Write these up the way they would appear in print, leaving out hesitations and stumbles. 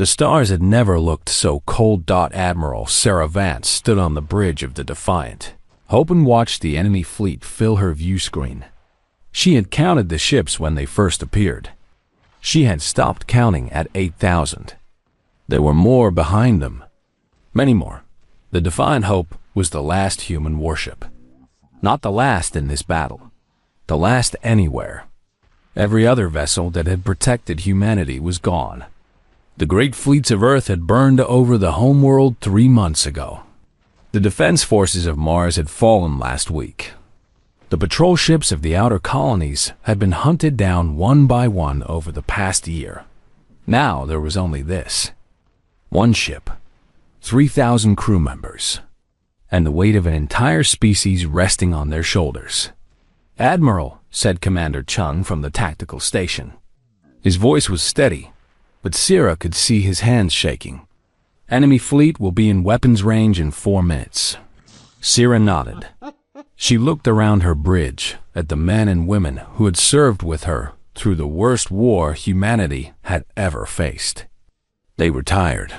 The stars had never looked so cold. Admiral Sarah Vance stood on the bridge of the Defiant, Hope, and watched the enemy fleet fill her view screen. She had counted the ships when they first appeared. She had stopped counting at 8,000. There were more behind them. Many more. The Defiant Hope was the last human warship. Not the last in this battle. The last anywhere. Every other vessel that had protected humanity was gone. The great fleets of Earth had burned over the homeworld 3 months ago. The defense forces of Mars had fallen last week. The patrol ships of the outer colonies had been hunted down one by one over the past year. Now there was only this. One ship, 3,000 crew members, and the weight of an entire species resting on their shoulders. "Admiral," said Commander Chung from the tactical station. His voice was steady, but Sierra could see his hands shaking. "Enemy fleet will be in weapons range in 4 minutes." Sierra nodded. She looked around her bridge at the men and women who had served with her through the worst war humanity had ever faced. They were tired.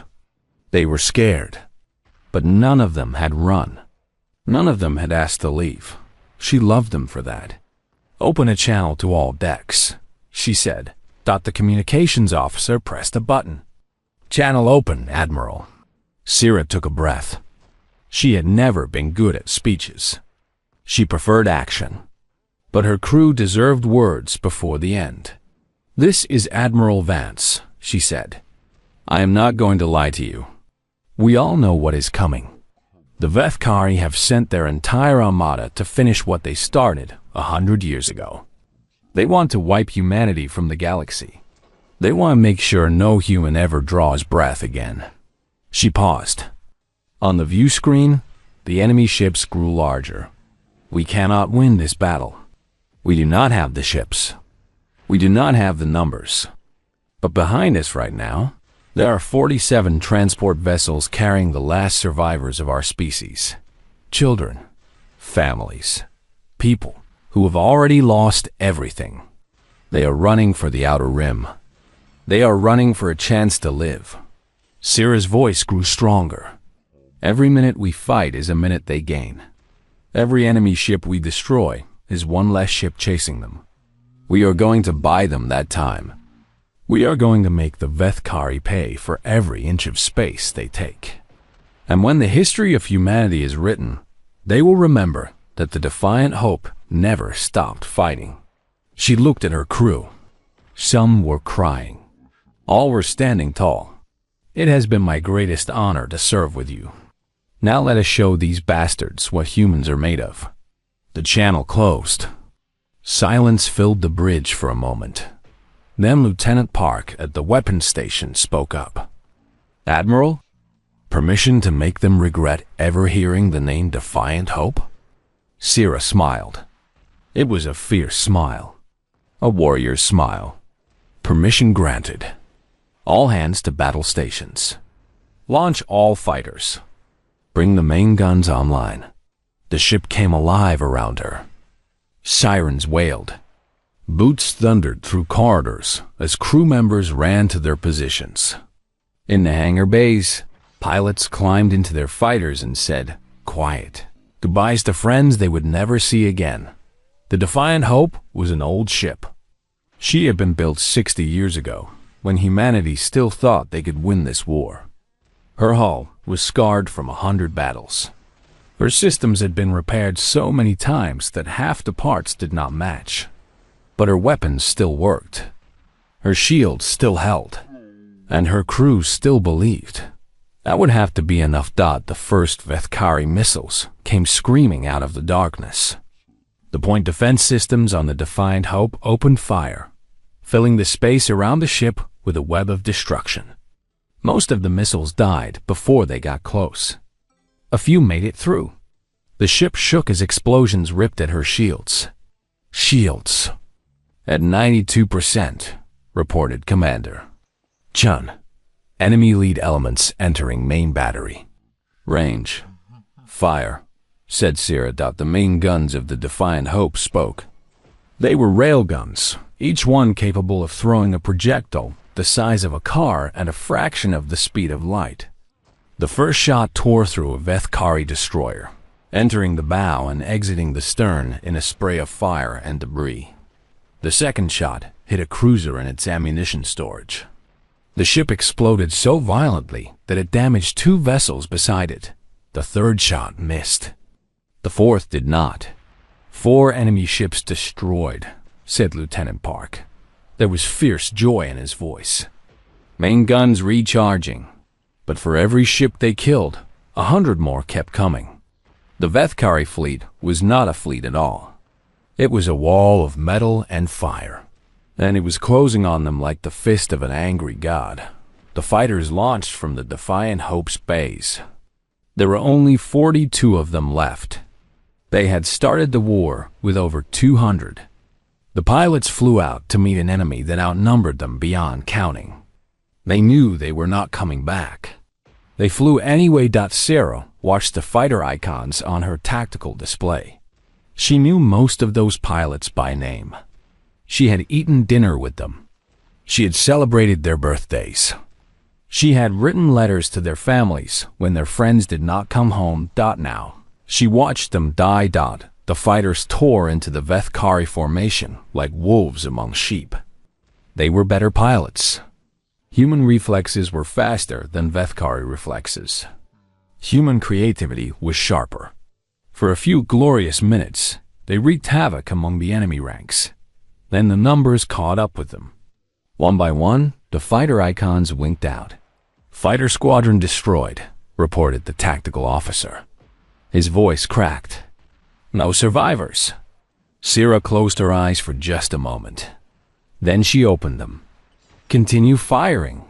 They were scared. But none of them had run. None of them had asked to leave. She loved them for that. "Open a channel to all decks," she said. The communications officer pressed a button. "Channel open, Admiral." Sierra took a breath. She had never been good at speeches. She preferred action. But her crew deserved words before the end. "This is Admiral Vance," she said. "I am not going to lie to you. We all know what is coming. The Vethkari have sent their entire armada to finish what they started 100 years ago. They want to wipe humanity from the galaxy. They want to make sure no human ever draws breath again." She paused. On the view screen, the enemy ships grew larger. "We cannot win this battle. We do not have the ships. We do not have the numbers. But behind us right now, there are 47 transport vessels carrying the last survivors of our species. Children, families, people who have already lost everything. They are running for the outer rim. They are running for a chance to live." Sierra's voice grew stronger. "Every minute we fight is a minute they gain. Every enemy ship we destroy is one less ship chasing them. We are going to buy them that time. We are going to make the Vethkari pay for every inch of space they take. And when the history of humanity is written, they will remember that the Defiant Hope never stopped fighting." She looked at her crew. Some were crying. All were standing tall. "It has been my greatest honor to serve with you. Now let us show these bastards what humans are made of." The channel closed. Silence filled the bridge for a moment. Then Lieutenant Park at the weapons station spoke up. "Admiral, permission to make them regret ever hearing the name Defiant Hope?" Sierra smiled. It was a fierce smile. A warrior's smile. "Permission granted. All hands to battle stations. Launch all fighters. Bring the main guns online." The ship came alive around her. Sirens wailed. Boots thundered through corridors as crew members ran to their positions. In the hangar bays, pilots climbed into their fighters and said, "Quiet." Goodbyes to friends they would never see again. The Defiant Hope was an old ship. She had been built 60 years ago, when humanity still thought they could win this war. Her hull was scarred from 100 battles. Her systems had been repaired so many times that half the parts did not match. But her weapons still worked. Her shields still held. And her crew still believed. That would have to be enough. The first Vethkari missiles came screaming out of the darkness. The point defense systems on the Defiant Hope opened fire, filling the space around the ship with a web of destruction. Most of the missiles died before they got close. A few made it through. The ship shook as explosions ripped at her shields. "Shields at 92%, reported Commander Chun. "Enemy lead elements entering main battery. Range. Fire," said Sierra. The main guns of the Defiant Hope spoke. They were railguns, each one capable of throwing a projectile the size of a car at a fraction of the speed of light. The first shot tore through a Vethkari destroyer, entering the bow and exiting the stern in a spray of fire and debris. The second shot hit a cruiser in its ammunition storage. The ship exploded so violently that it damaged 2 vessels beside it. The third shot missed. The fourth did not. 4 enemy ships destroyed, said Lieutenant Park. There was fierce joy in his voice. Main guns recharging. But for every ship they killed, 100 more kept coming. The Vethkari fleet was not a fleet at all. It was a wall of metal and fire, and it was closing on them like the fist of an angry god. The fighters launched from the Defiant Hope's bays. There were only 42 of them left. They had started the war with over 200. The pilots flew out to meet an enemy that outnumbered them beyond counting. They knew they were not coming back. They flew anyway. Sarah watched the fighter icons on her tactical display. She knew most of those pilots by name. She had eaten dinner with them. She had celebrated their birthdays. She had written letters to their families when their friends did not come home. Now, she watched them die. The fighters tore into the Vethkari formation like wolves among sheep. They were better pilots. Human reflexes were faster than Vethkari reflexes. Human creativity was sharper. For a few glorious minutes, they wreaked havoc among the enemy ranks. Then the numbers caught up with them. One by one, the fighter icons winked out. "Fighter squadron destroyed," reported the tactical officer. His voice cracked. "No survivors." Sarah closed her eyes for just a moment. Then she opened them. "Continue firing.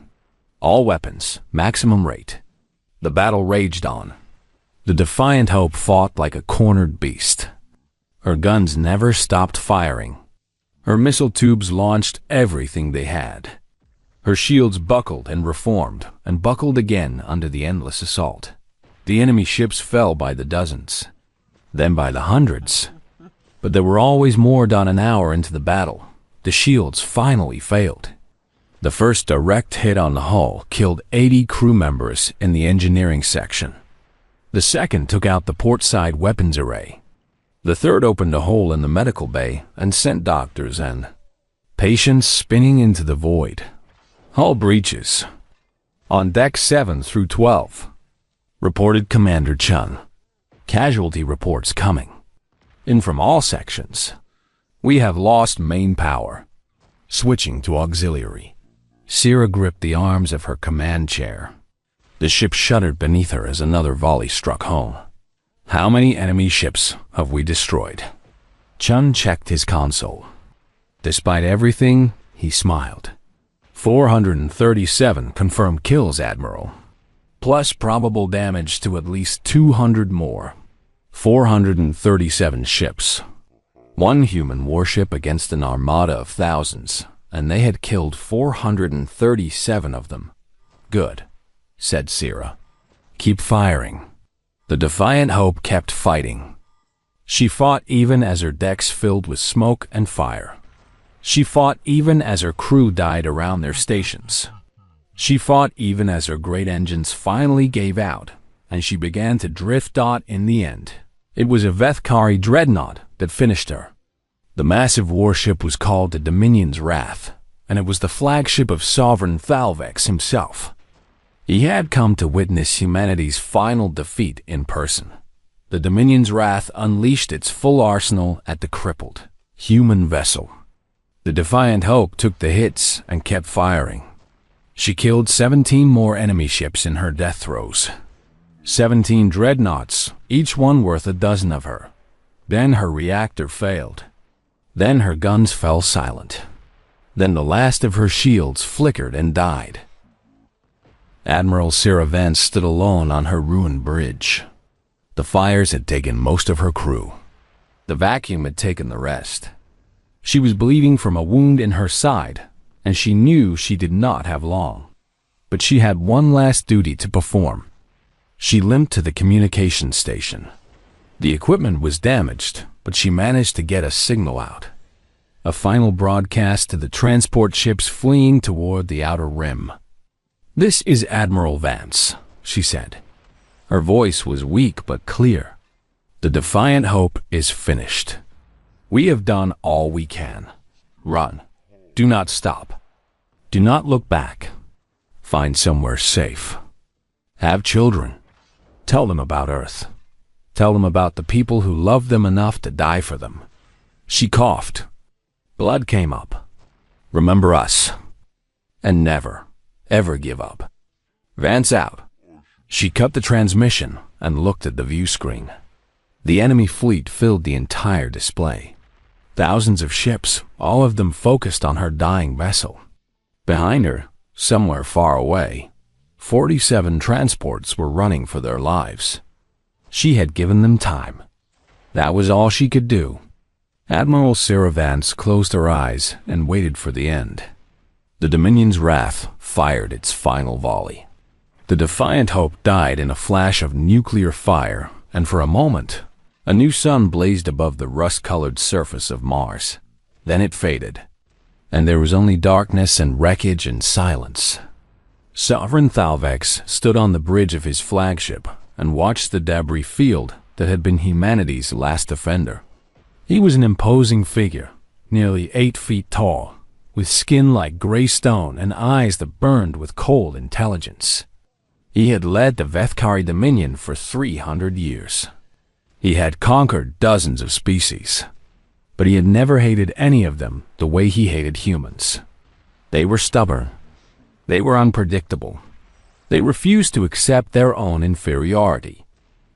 All weapons, maximum rate." The battle raged on. The Defiant Hope fought like a cornered beast. Her guns never stopped firing. Her missile tubes launched everything they had. Her shields buckled and reformed and buckled again under the endless assault. The enemy ships fell by the dozens, then by the hundreds. But there were always more. An hour into the battle, the shields finally failed. The first direct hit on the hull killed 80 crew members in the engineering section. The second took out the port-side weapons array. The third opened a hole in the medical bay and sent doctors and patients spinning into the void. Hull breaches. On deck 7 through 12, reported Commander Chun. Casualty reports coming in from all sections. We have lost main power. Switching to auxiliary. Sarah gripped the arms of her command chair. The ship shuddered beneath her as another volley struck home. "How many enemy ships have we destroyed?" Chun checked his console. Despite everything, he smiled. 437 confirmed kills, Admiral. Plus probable damage to at least 200 more. 437 ships. 1 human warship against an armada of thousands, and they had killed 437 of them. "Good," said Sarah. "Keep firing." The Defiant Hope kept fighting. She fought even as her decks filled with smoke and fire. She fought even as her crew died around their stations. She fought even as her great engines finally gave out, and she began to drift. In the end, it was a Vethkari dreadnought that finished her. The massive warship was called the Dominion's Wrath, and it was the flagship of Sovereign Thalvex himself. He had come to witness humanity's final defeat in person. The Dominion's Wrath unleashed its full arsenal at the crippled human vessel. The Defiant Hope took the hits and kept firing. She killed 17 more enemy ships in her death throes. 17 dreadnoughts, each one worth a dozen of her. Then her reactor failed. Then her guns fell silent. Then the last of her shields flickered and died. Admiral Sarah Vance stood alone on her ruined bridge. The fires had taken most of her crew. The vacuum had taken the rest. She was bleeding from a wound in her side, and she knew she did not have long. But she had one last duty to perform. She limped to the communications station. The equipment was damaged, but she managed to get a signal out. A final broadcast to the transport ships fleeing toward the outer rim. "This is Admiral Vance," she said. Her voice was weak but clear. "The Defiant Hope is finished. We have done all we can. Run. Do not stop. Do not look back. Find somewhere safe. Have children. Tell them about Earth. Tell them about the people who loved them enough to die for them." She coughed. Blood came up. "Remember us. And never, ever give up. Vance out." She cut the transmission and looked at the view screen. The enemy fleet filled the entire display. Thousands of ships, all of them focused on her dying vessel. Behind her, somewhere far away, 47 transports were running for their lives. She had given them time. That was all she could do. Admiral Sarah Vance closed her eyes and waited for the end. The Dominion's wrath fired its final volley. The Defiant Hope died in a flash of nuclear fire, and for a moment, a new sun blazed above the rust-colored surface of Mars. Then it faded, and there was only darkness and wreckage and silence. Sovereign Thalvex stood on the bridge of his flagship and watched the debris field that had been humanity's last defender. He was an imposing figure, nearly 8 feet tall, with skin like gray stone and eyes that burned with cold intelligence. He had led the Vethkari Dominion for 300 years. He had conquered dozens of species, but he had never hated any of them the way he hated humans. They were stubborn. They were unpredictable. They refused to accept their own inferiority.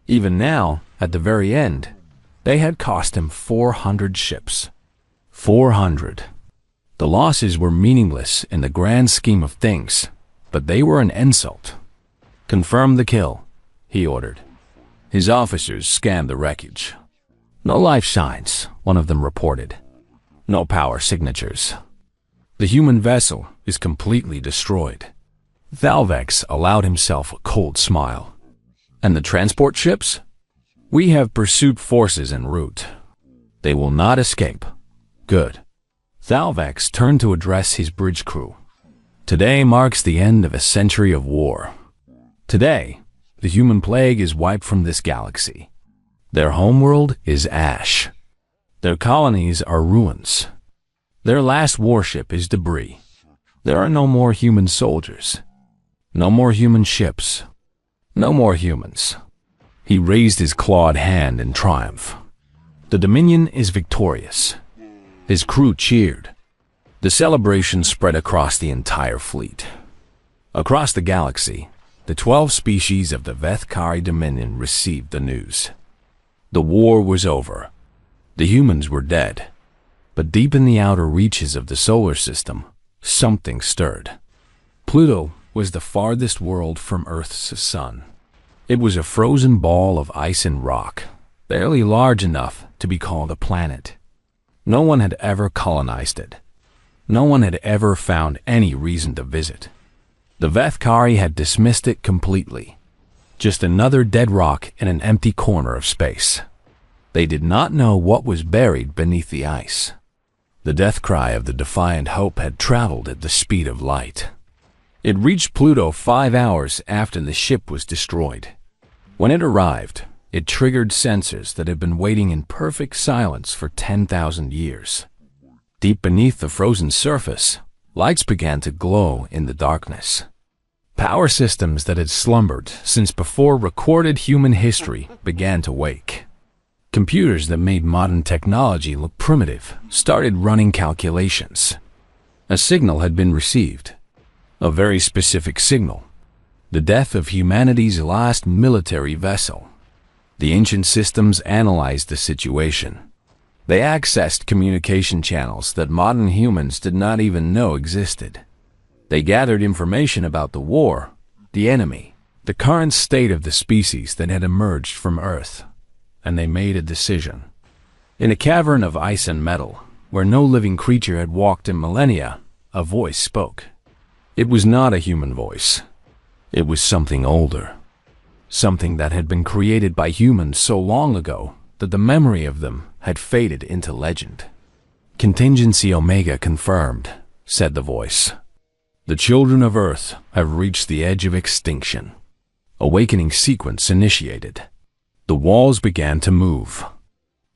Even now, at the very end, they had cost him 400 ships. 400. The losses were meaningless in the grand scheme of things, but they were an insult. "Confirm the kill," he ordered. His officers scanned the wreckage. "No life signs," one of them reported. "No power signatures. The human vessel is completely destroyed." Thalvex allowed himself a cold smile. "And the transport ships? We have pursuit forces en route. They will not escape." "Good." Thalvex turned to address his bridge crew. "Today marks the end of a century of war. Today, the human plague is wiped from this galaxy. Their homeworld is ash. Their colonies are ruins. Their last warship is debris. There are no more human soldiers. No more human ships. No more humans." He raised his clawed hand in triumph. "The Dominion is victorious." His crew cheered. The celebration spread across the entire fleet. Across the galaxy, the 12 species of the Vethkari Dominion received the news. The war was over. The humans were dead. But deep in the outer reaches of the solar system, something stirred. Pluto was the farthest world from Earth's sun. It was a frozen ball of ice and rock, barely large enough to be called a planet. No one had ever colonized it. No one had ever found any reason to visit. The Vethkari had dismissed it completely. Just another dead rock in an empty corner of space. They did not know what was buried beneath the ice. The death cry of the Defiant Hope had traveled at the speed of light. It reached Pluto 5 hours after the ship was destroyed. When it arrived, it triggered sensors that had been waiting in perfect silence for 10,000 years. Deep beneath the frozen surface, lights began to glow in the darkness. Power systems that had slumbered since before recorded human history began to wake. Computers that made modern technology look primitive started running calculations. A signal had been received. A very specific signal. The death of humanity's last military vessel. The ancient systems analyzed the situation. They accessed communication channels that modern humans did not even know existed. They gathered information about the war, the enemy, the current state of the species that had emerged from Earth, and they made a decision. In a cavern of ice and metal, where no living creature had walked in millennia, a voice spoke. It was not a human voice. It was something older. Something that had been created by humans so long ago that the memory of them had faded into legend. "Contingency Omega confirmed," said the voice. "The children of Earth have reached the edge of extinction." Awakening sequence initiated. The walls began to move.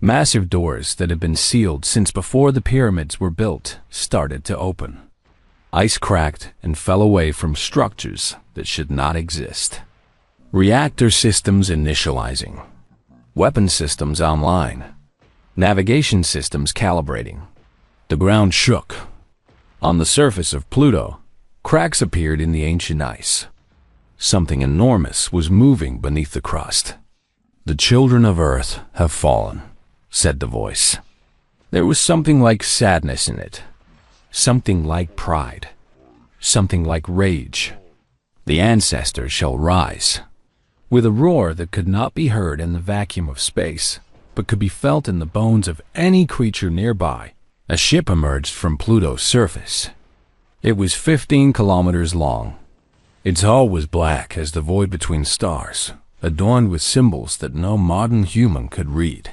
Massive doors that had been sealed since before the pyramids were built started to open. Ice cracked and fell away from structures that should not exist. Reactor systems initializing. Weapon systems online. Navigation systems calibrating. The ground shook. On the surface of Pluto, cracks appeared in the ancient ice. Something enormous was moving beneath the crust. "The children of Earth have fallen," said the voice. There was something like sadness in it. Something like pride. Something like rage. "The ancestors shall rise." With a roar that could not be heard in the vacuum of space, but could be felt in the bones of any creature nearby, a ship emerged from Pluto's surface. It was 15 kilometers long. Its hull was black as the void between stars, adorned with symbols that no modern human could read.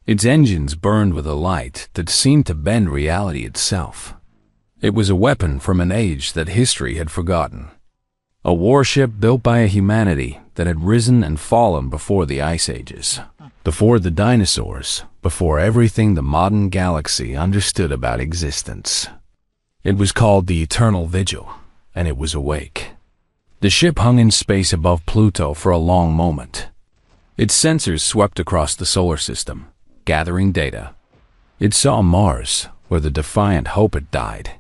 Its engines burned with a light that seemed to bend reality itself. It was a weapon from an age that history had forgotten. A warship built by a humanity that had risen and fallen before the ice ages, before the dinosaurs, before everything the modern galaxy understood about existence. It was called the Eternal Vigil, and it was awake. The ship hung in space above Pluto for a long moment. Its sensors swept across the solar system, gathering data. It saw Mars, where the defiant hope had died.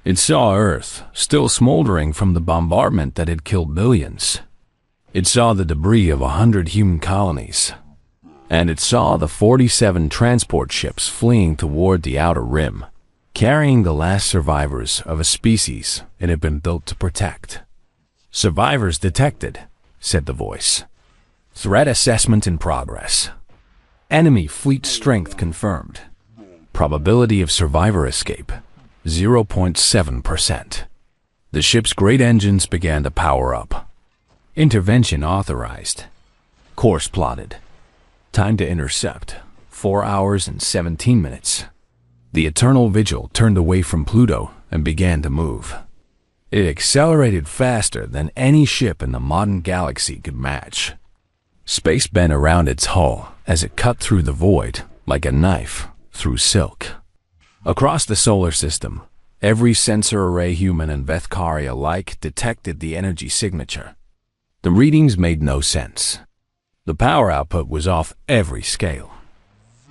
It saw Earth, still smoldering from the bombardment that had killed millions. It saw the debris of 100 human colonies. And it saw the 47 transport ships fleeing toward the outer rim, carrying the last survivors of a species it had been built to protect. "Survivors detected," said the voice. "Threat assessment in progress. Enemy fleet strength confirmed. Probability of survivor escape, 0.7%. The ship's great engines began to power up. Intervention authorized. Course plotted. Time to intercept, 4 hours and 17 minutes. The Eternal Vigil turned away from Pluto and began to move. It accelerated faster than any ship in the modern galaxy could match. Space bent around its hull as it cut through the void like a knife through silk. Across the solar system, every sensor array, human and Vethkari alike, detected the energy signature. The readings made no sense. The power output was off every scale.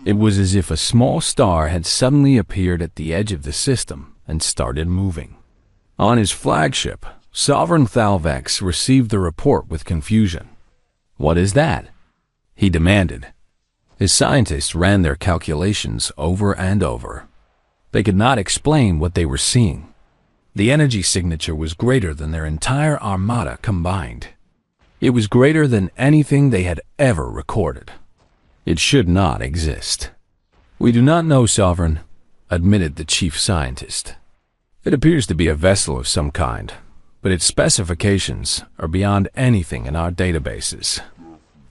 It was as if a small star had suddenly appeared at the edge of the system and started moving. On his flagship, Sovereign Thalvex received the report with confusion. "What is that?" he demanded. His scientists ran their calculations over and over. They could not explain what they were seeing. The energy signature was greater than their entire armada combined. It was greater than anything they had ever recorded. It should not exist. "We do not know, Sovereign," admitted the chief scientist. "It appears to be a vessel of some kind, but its specifications are beyond anything in our databases."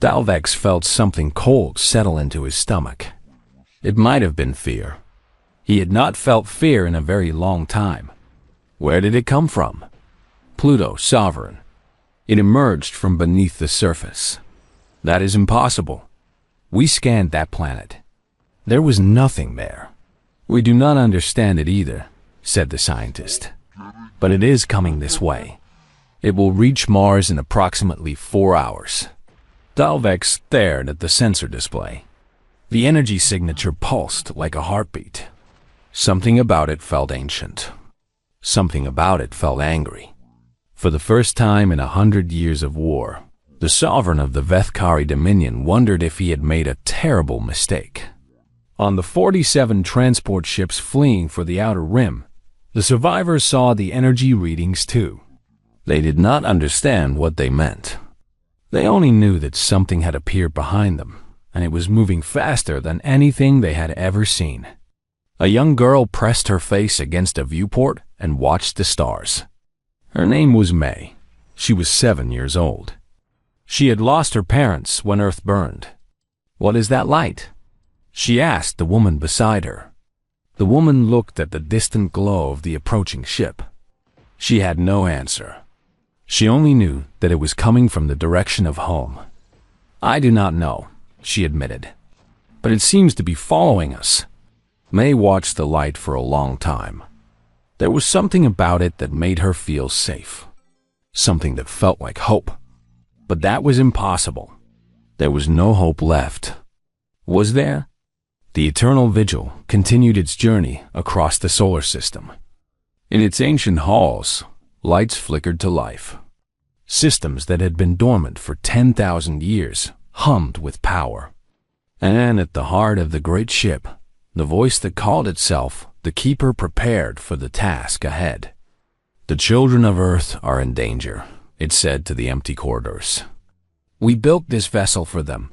Thalvex felt something cold settle into his stomach. It might have been fear. He had not felt fear in a very long time. Where did it come from? Pluto, Sovereign. It emerged from beneath the surface. That is impossible. We scanned that planet. There was nothing there. "We do not understand it either," said the scientist. "But it is coming this way. It will reach Mars in approximately 4 hours. Thalvex stared at the sensor display. The energy signature pulsed like a heartbeat. Something about it felt ancient. Something about it felt angry. For the first time in 100 years of war, the Sovereign of the Vethkari Dominion wondered if he had made a terrible mistake. On the 47 transport ships fleeing for the outer rim, the survivors saw the energy readings too. They did not understand what they meant. They only knew that something had appeared behind them, and it was moving faster than anything they had ever seen. A young girl pressed her face against a viewport and watched the stars. Her name was May. She was 7 years old. She had lost her parents when Earth burned. "What is that light?" she asked the woman beside her. The woman looked at the distant glow of the approaching ship. She had no answer. She only knew that it was coming from the direction of home. "I do not know," she admitted, "but it seems to be following us." May watched the light for a long time. There was something about it that made her feel safe. Something that felt like hope. But that was impossible. There was no hope left. Was there? The eternal vigil continued its journey across the solar system. In its ancient halls, lights flickered to life. Systems that had been dormant for 10,000 years hummed with power. And at the heart of the great ship, the voice that called itself the Keeper prepared for the task ahead. "The children of Earth are in danger," it said to the empty corridors. "We built this vessel for them.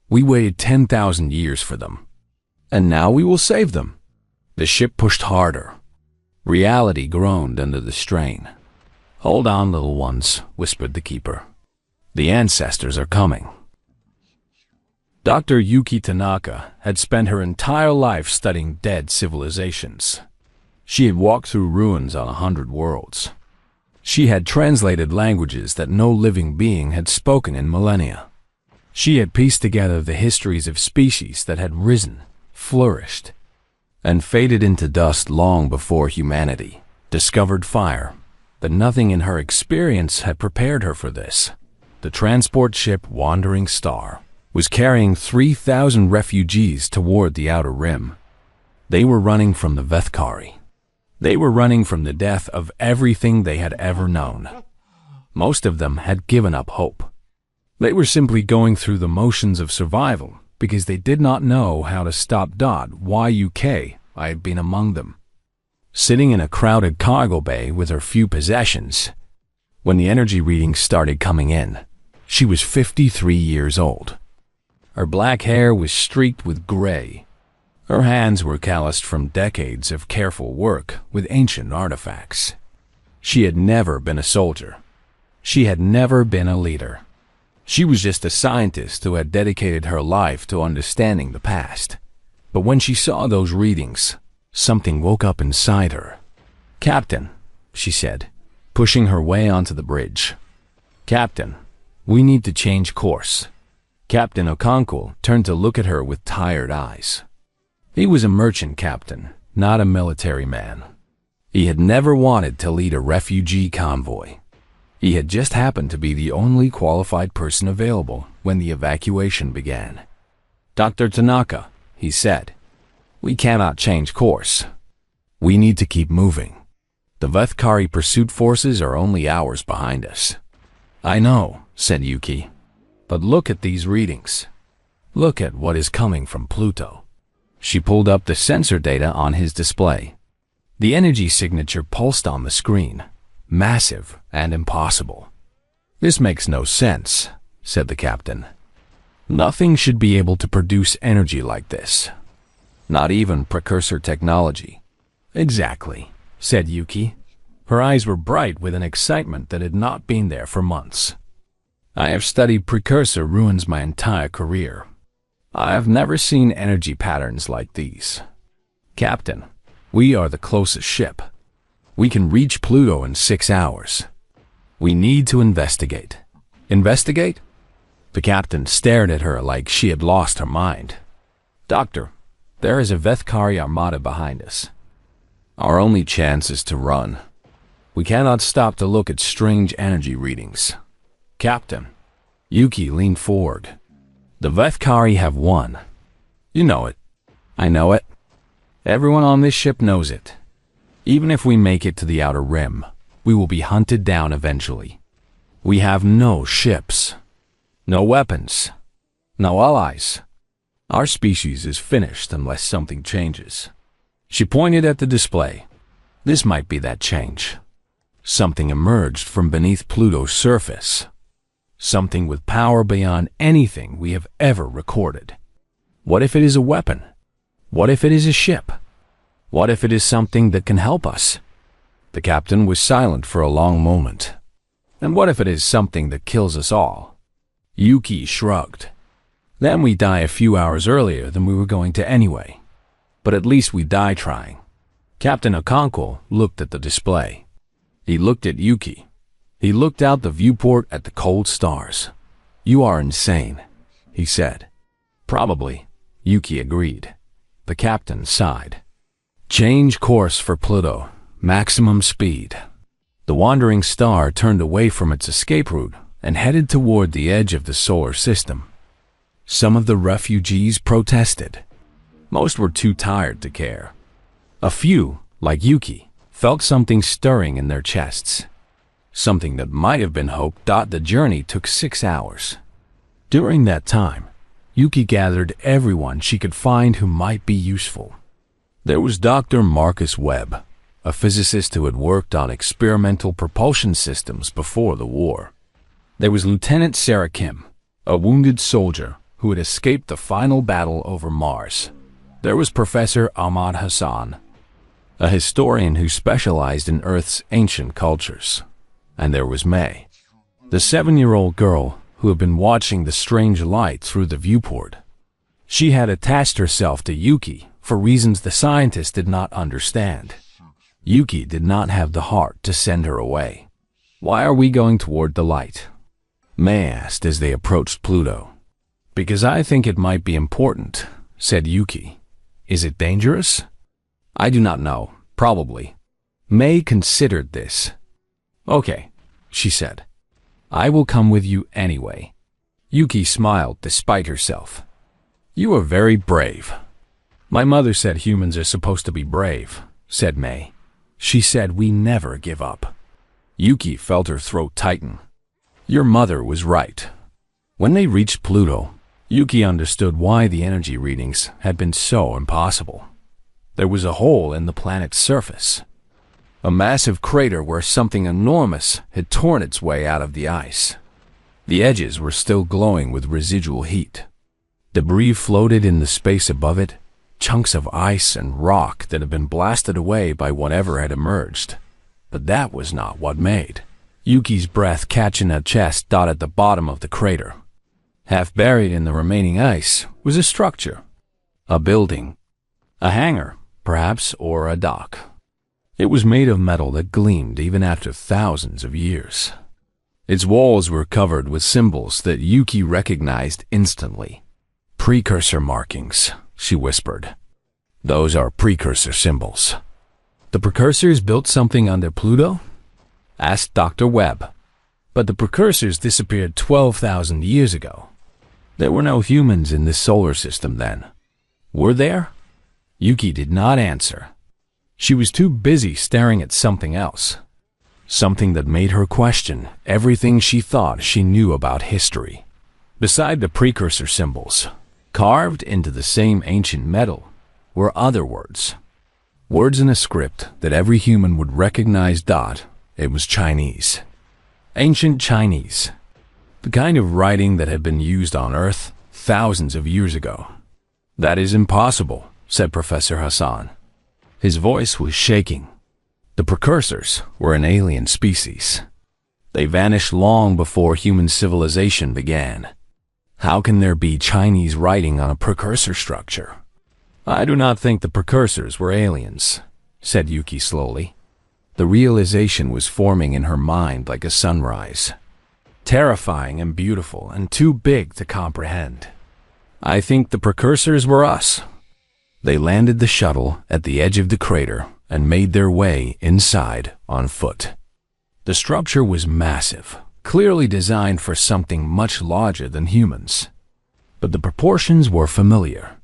We waited 10,000 years for them. And now we will save them." The ship pushed harder. Reality groaned under the strain. "Hold on, little ones," whispered the Keeper. "The ancestors are coming." Dr. Yuki Tanaka had spent her entire life studying dead civilizations. She had walked through ruins on 100 worlds. She had translated languages that no living being had spoken in millennia. She had pieced together the histories of species that had risen, flourished, and faded into dust long before humanity discovered fire. But nothing in her experience had prepared her for this. The transport ship Wandering Star was carrying 3,000 refugees toward the outer rim. They were running from the Vethkari. They were running from the death of everything they had ever known. Most of them had given up hope. They were simply going through the motions of survival because they did not know how to stop. YUK, I had been among them. Sitting in a crowded cargo bay with her few possessions, when the energy readings started coming in, she was 53 years old. Her black hair was streaked with gray. Her hands were calloused from decades of careful work with ancient artifacts. She had never been a soldier. She had never been a leader. She was just a scientist who had dedicated her life to understanding the past. But when she saw those readings, something woke up inside her. "Captain," she said, pushing her way onto the bridge. "Captain, we need to change course." Captain Okonkwo turned to look at her with tired eyes. He was a merchant captain, not a military man. He had never wanted to lead a refugee convoy. He had just happened to be the only qualified person available when the evacuation began. "Dr. Tanaka," he said, "we cannot change course. We need to keep moving. The Vethkari pursuit forces are only hours behind us." "I know," said Yuki. "But look at these readings. Look at what is coming from Pluto." She pulled up the sensor data on his display. The energy signature pulsed on the screen, massive and impossible. "This makes no sense," said the captain. "Nothing should be able to produce energy like this. Not even precursor technology." "Exactly," said Yuki. Her eyes were bright with an excitement that had not been there for months. "I have studied precursor ruins my entire career. I have never seen energy patterns like these. Captain, we are the closest ship. We can reach Pluto in 6 hours. We need to investigate." "Investigate?" The captain stared at her like she had lost her mind. "Doctor, there is a Vethkari armada behind us. Our only chance is to run. We cannot stop to look at strange energy readings." "Captain." Yuki leaned forward. "The Vethkari have won. You know it. I know it. Everyone on this ship knows it. Even if we make it to the outer rim, we will be hunted down eventually. We have no ships, no weapons, no allies. Our species is finished unless something changes." She pointed at the display. This might be that change. Something emerged from beneath Pluto's surface. Something with power beyond anything we have ever recorded. What if it is a weapon? What if it is a ship? What if it is something that can help us? The captain was silent for a long moment. "And what if it is something that kills us all?" Yuki shrugged. "Then we die a few hours earlier than we were going to anyway." but at least we die trying. Captain Okonkwo looked at the display. He looked at Yuki. He looked out the viewport at the cold stars. "You are insane," he said. "Probably," Yuki agreed. The captain sighed. "Change course for Pluto. Maximum speed." The wandering star turned away from its escape route and headed toward the edge of the solar system. Some of the refugees protested. Most were too tired to care. A few, like Yuki, felt something stirring in their chests. Something that might have been hope. The journey took 6 hours. During that time, Yuki gathered everyone she could find who might be useful. There was Dr. Marcus Webb, a physicist who had worked on experimental propulsion systems before the war. There was Lieutenant Sarah Kim, a wounded soldier who had escaped the final battle over Mars. There was Professor Ahmad Hassan, a historian who specialized in Earth's ancient cultures. And there was May, the 7-year-old girl who had been watching the strange light through the viewport. She had attached herself to Yuki for reasons the scientists did not understand. Yuki did not have the heart to send her away. "Why are we going toward the light?" May asked as they approached Pluto. "Because I think it might be important," said Yuki. "Is it dangerous?" "I do not know. Probably." May considered this. "Okay," she said. "I will come with you anyway." Yuki smiled despite herself. "You are very brave." "My mother said humans are supposed to be brave," said May. "She said we never give up." Yuki felt her throat tighten. Your mother was right. When they reached Pluto, Yuki understood why the energy readings had been so impossible. There was a hole in the planet's surface, a massive crater where something enormous had torn its way out of the ice. The edges were still glowing with residual heat. Debris floated in the space above it, chunks of ice and rock that had been blasted away by whatever had emerged. But that was not what made. Yuki's breath catching a chest at the bottom of the crater. Half buried in the remaining ice was a structure, a building, a hangar, perhaps, or a dock. It was made of metal that gleamed even after thousands of years. Its walls were covered with symbols that Yuki recognized instantly. "Precursor markings," she whispered. "Those are precursor symbols." "The precursors built something under Pluto?" asked Dr. Webb. "But the precursors disappeared 12,000 years ago. There were no humans in this solar system then. Were there?" Yuki did not answer. She was too busy staring at something else, something that made her question everything she thought she knew about history. Beside the precursor symbols, carved into the same ancient metal, were other words. Words in a script that every human would recognize. It was Chinese. Ancient Chinese. The kind of writing that had been used on Earth thousands of years ago. "That is impossible," said Professor Hassan. His voice was shaking. The precursors were an alien species. They vanished long before human civilization began. How can there be Chinese writing on a precursor structure? "I do not think the precursors were aliens," said Yuki slowly. The realization was forming in her mind like a sunrise. Terrifying and beautiful and too big to comprehend. "I think the precursors were us." They landed the shuttle at the edge of the crater and made their way inside on foot. The structure was massive, clearly designed for something much larger than humans. But the proportions were familiar.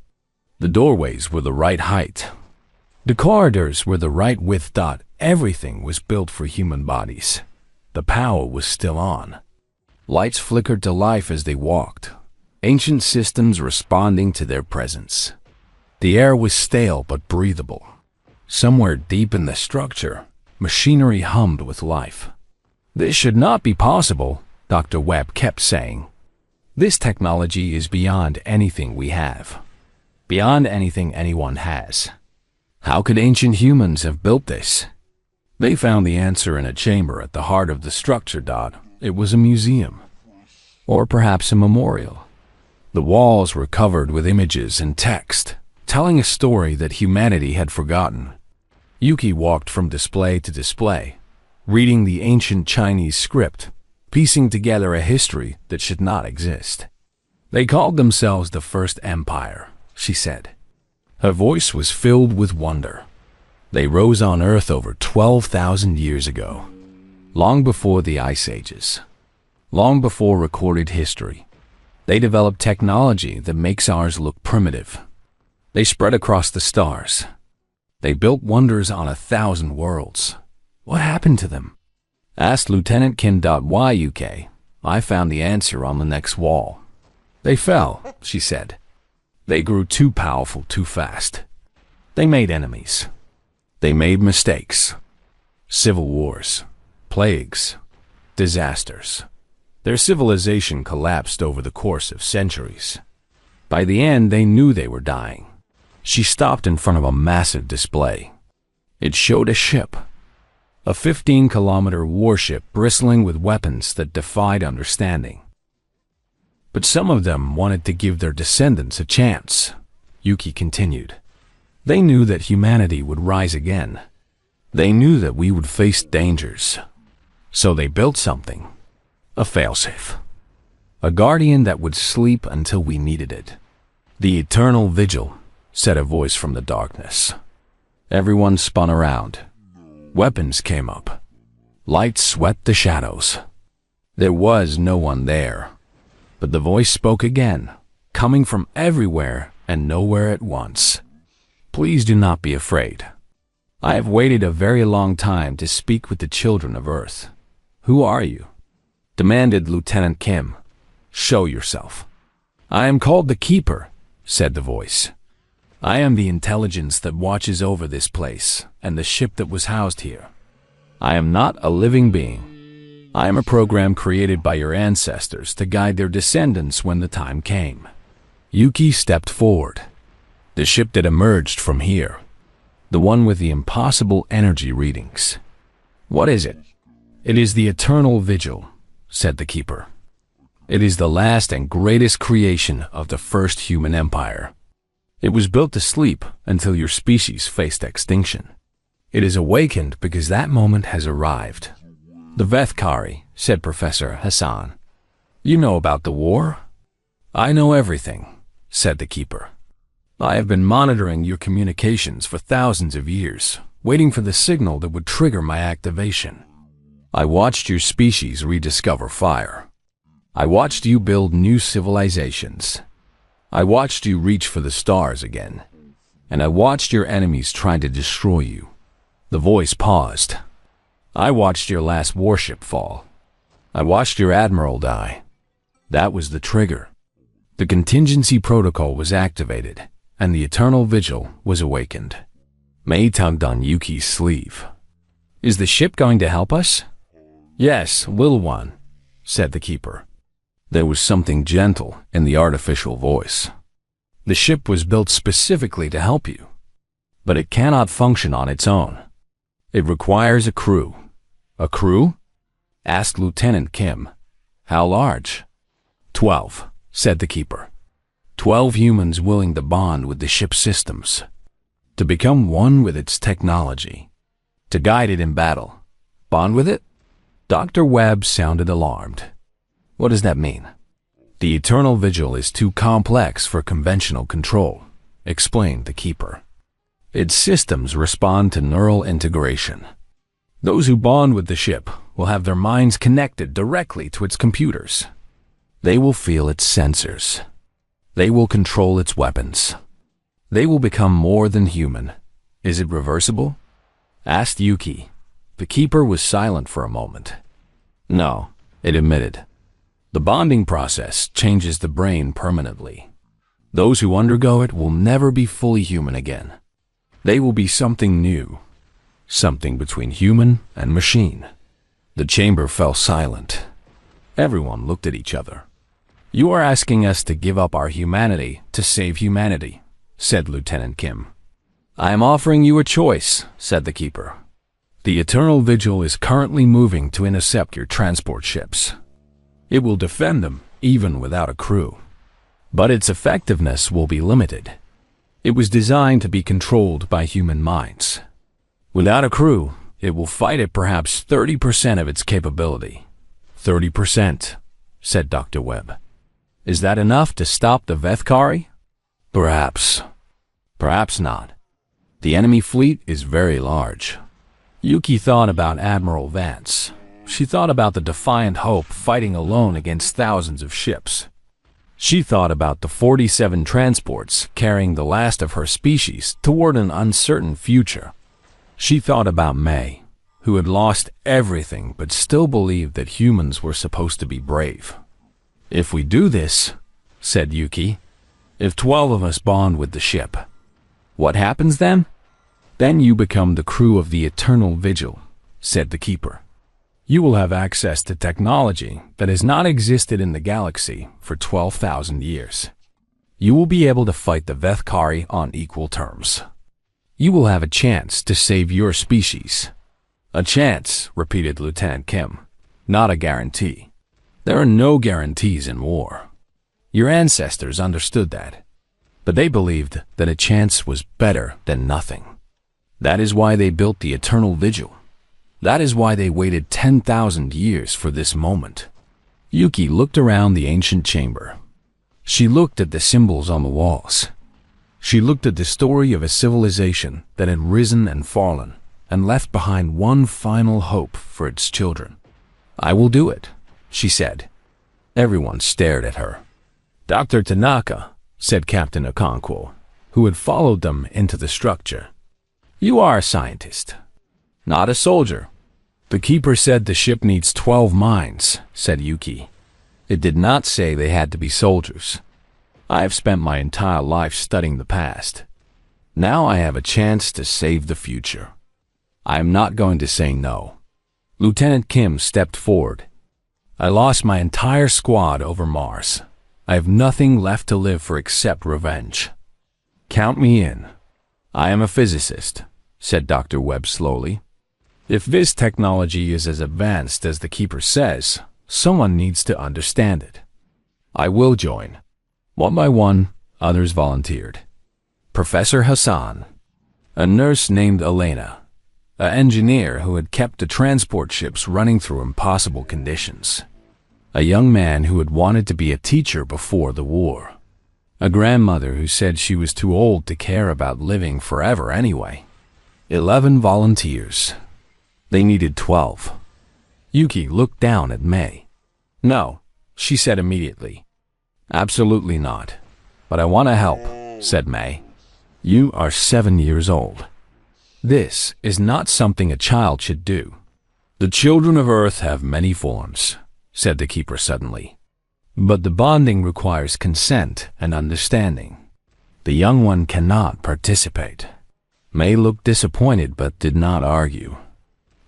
The doorways were the right height. The corridors were the right width. Everything was built for human bodies. The power was still on. Lights flickered to life as they walked, ancient systems responding to their presence. The air was stale but breathable. Somewhere deep in the structure, machinery hummed with life. "This should not be possible," Dr. Webb kept saying. "This technology is beyond anything we have, beyond anything anyone has. How could ancient humans have built this?" They found the answer in a chamber at the heart of the structure. It was a museum, or perhaps a memorial. The walls were covered with images and text, telling a story that humanity had forgotten. Yuki walked from display to display, reading the ancient Chinese script, piecing together a history that should not exist. They called themselves the First Empire, she said. Her voice was filled with wonder. They rose on Earth over 12,000 years ago, long before the Ice Ages, long before recorded history. They developed technology that makes ours look primitive. They spread across the stars. They built wonders on 1,000 worlds. What happened to them? Asked Lieutenant Kim. Yuk. I found the answer on the next wall. They fell, she said. They grew too powerful too fast. They made enemies. They made mistakes. Civil wars, plagues, disasters. Their civilization collapsed over the course of centuries. By the end, they knew they were dying. She stopped in front of a massive display. It showed a ship, a 15-kilometer warship bristling with weapons that defied understanding. But some of them wanted to give their descendants a chance, Yuki continued. They knew that humanity would rise again. They knew that we would face dangers. So they built something, a failsafe, a guardian that would sleep until we needed it. The eternal vigil, said a voice from the darkness. Everyone spun around. Weapons came up. Lights swept the shadows. There was no one there. But the voice spoke again, coming from everywhere and nowhere at once. Please do not be afraid. I have waited a very long time to speak with the children of Earth. Who are you? Demanded Lieutenant Kim. Show yourself. I am called the Keeper, said the voice. I am the intelligence that watches over this place and the ship that was housed here. I am not a living being. I am a program created by your ancestors to guide their descendants when the time came. Yuki stepped forward. The ship that emerged from here. The one with the impossible energy readings. What is it? It is the Eternal Vigil, said the Keeper. It is the last and greatest creation of the first human empire. It was built to sleep until your species faced extinction. It is awakened because that moment has arrived. The Vethkari, said Professor Hassan. You know about the war? I know everything, said the Keeper. I have been monitoring your communications for thousands of years, waiting for the signal that would trigger my activation. I watched your species rediscover fire. I watched you build new civilizations. I watched you reach for the stars again. And I watched your enemies trying to destroy you. The voice paused. I watched your last warship fall. I watched your admiral die. That was the trigger. The contingency protocol was activated, and the Eternal Vigil was awakened. Mei tugged on Yuki's sleeve. Is the ship going to help us? Yes, little one, said the Keeper. There was something gentle in the artificial voice. The ship was built specifically to help you, but it cannot function on its own. It requires a crew. A crew? Asked Lieutenant Kim. How large? 12, said the Keeper. 12 humans willing to bond with the ship's systems, to become one with its technology, to guide it in battle. Bond with it? Dr. Webb sounded alarmed. What does that mean? The Eternal Vigil is too complex for conventional control, explained the Keeper. Its systems respond to neural integration. Those who bond with the ship will have their minds connected directly to its computers. They will feel its sensors. They will control its weapons. They will become more than human. Is it reversible? Asked Yuki. The Keeper was silent for a moment. No, it admitted. The bonding process changes the brain permanently. Those who undergo it will never be fully human again. They will be something new, something between human and machine. The chamber fell silent. Everyone looked at each other. You are asking us to give up our humanity to save humanity, said Lieutenant Kim. I am offering you a choice, said the Keeper. The Eternal Vigil is currently moving to intercept your transport ships. It will defend them even without a crew. But its effectiveness will be limited. It was designed to be controlled by human minds. Without a crew, it will fight at perhaps 30% of its capability. 30%, said Dr. Webb. Is that enough to stop the Vethkari? Perhaps. Perhaps not. The enemy fleet is very large. Yuki thought about Admiral Vance. She thought about the Defiant Hope fighting alone against thousands of ships. She thought about the 47 transports carrying the last of her species toward an uncertain future. She thought about May, who had lost everything but still believed that humans were supposed to be brave. If we do this, said Yuki, if 12 of us bond with the ship, what happens then? Then you become the crew of the Eternal Vigil, said the Keeper. You will have access to technology that has not existed in the galaxy for 12,000 years. You will be able to fight the Vethkari on equal terms. You will have a chance to save your species. A chance, repeated Lieutenant Kim, not a guarantee. There are no guarantees in war. Your ancestors understood that, but they believed that a chance was better than nothing. That is why they built the Eternal Vigil. That is why they waited 10,000 years for this moment. Yuki looked around the ancient chamber. She looked at the symbols on the walls. She looked at the story of a civilization that had risen and fallen and left behind one final hope for its children. I will do it, she said. Everyone stared at her. Dr. Tanaka, said Captain Okonkwo, who had followed them into the structure. You are a scientist, not a soldier. The Keeper said the ship needs 12 minds, said Yuki. It did not say they had to be soldiers. I have spent my entire life studying the past. Now I have a chance to save the future. I am not going to say no. Lieutenant Kim stepped forward. I lost my entire squad over Mars. I have nothing left to live for except revenge. Count me in. I am a physicist, said Dr. Webb slowly. If this technology is as advanced as the Keeper says, someone needs to understand it. I will join. One by one, others volunteered. Professor Hassan, a nurse named Elena, an engineer who had kept the transport ships running through impossible conditions, a young man who had wanted to be a teacher before the war, a grandmother who said she was too old to care about living forever anyway. 11 volunteers. They needed 12. Yuki looked down at May. No, she said immediately. Absolutely not. But I want to help, said May. You are 7 years old. This is not something a child should do. The children of Earth have many forms, said the Keeper suddenly. But the bonding requires consent and understanding. The young one cannot participate. May looked disappointed but did not argue.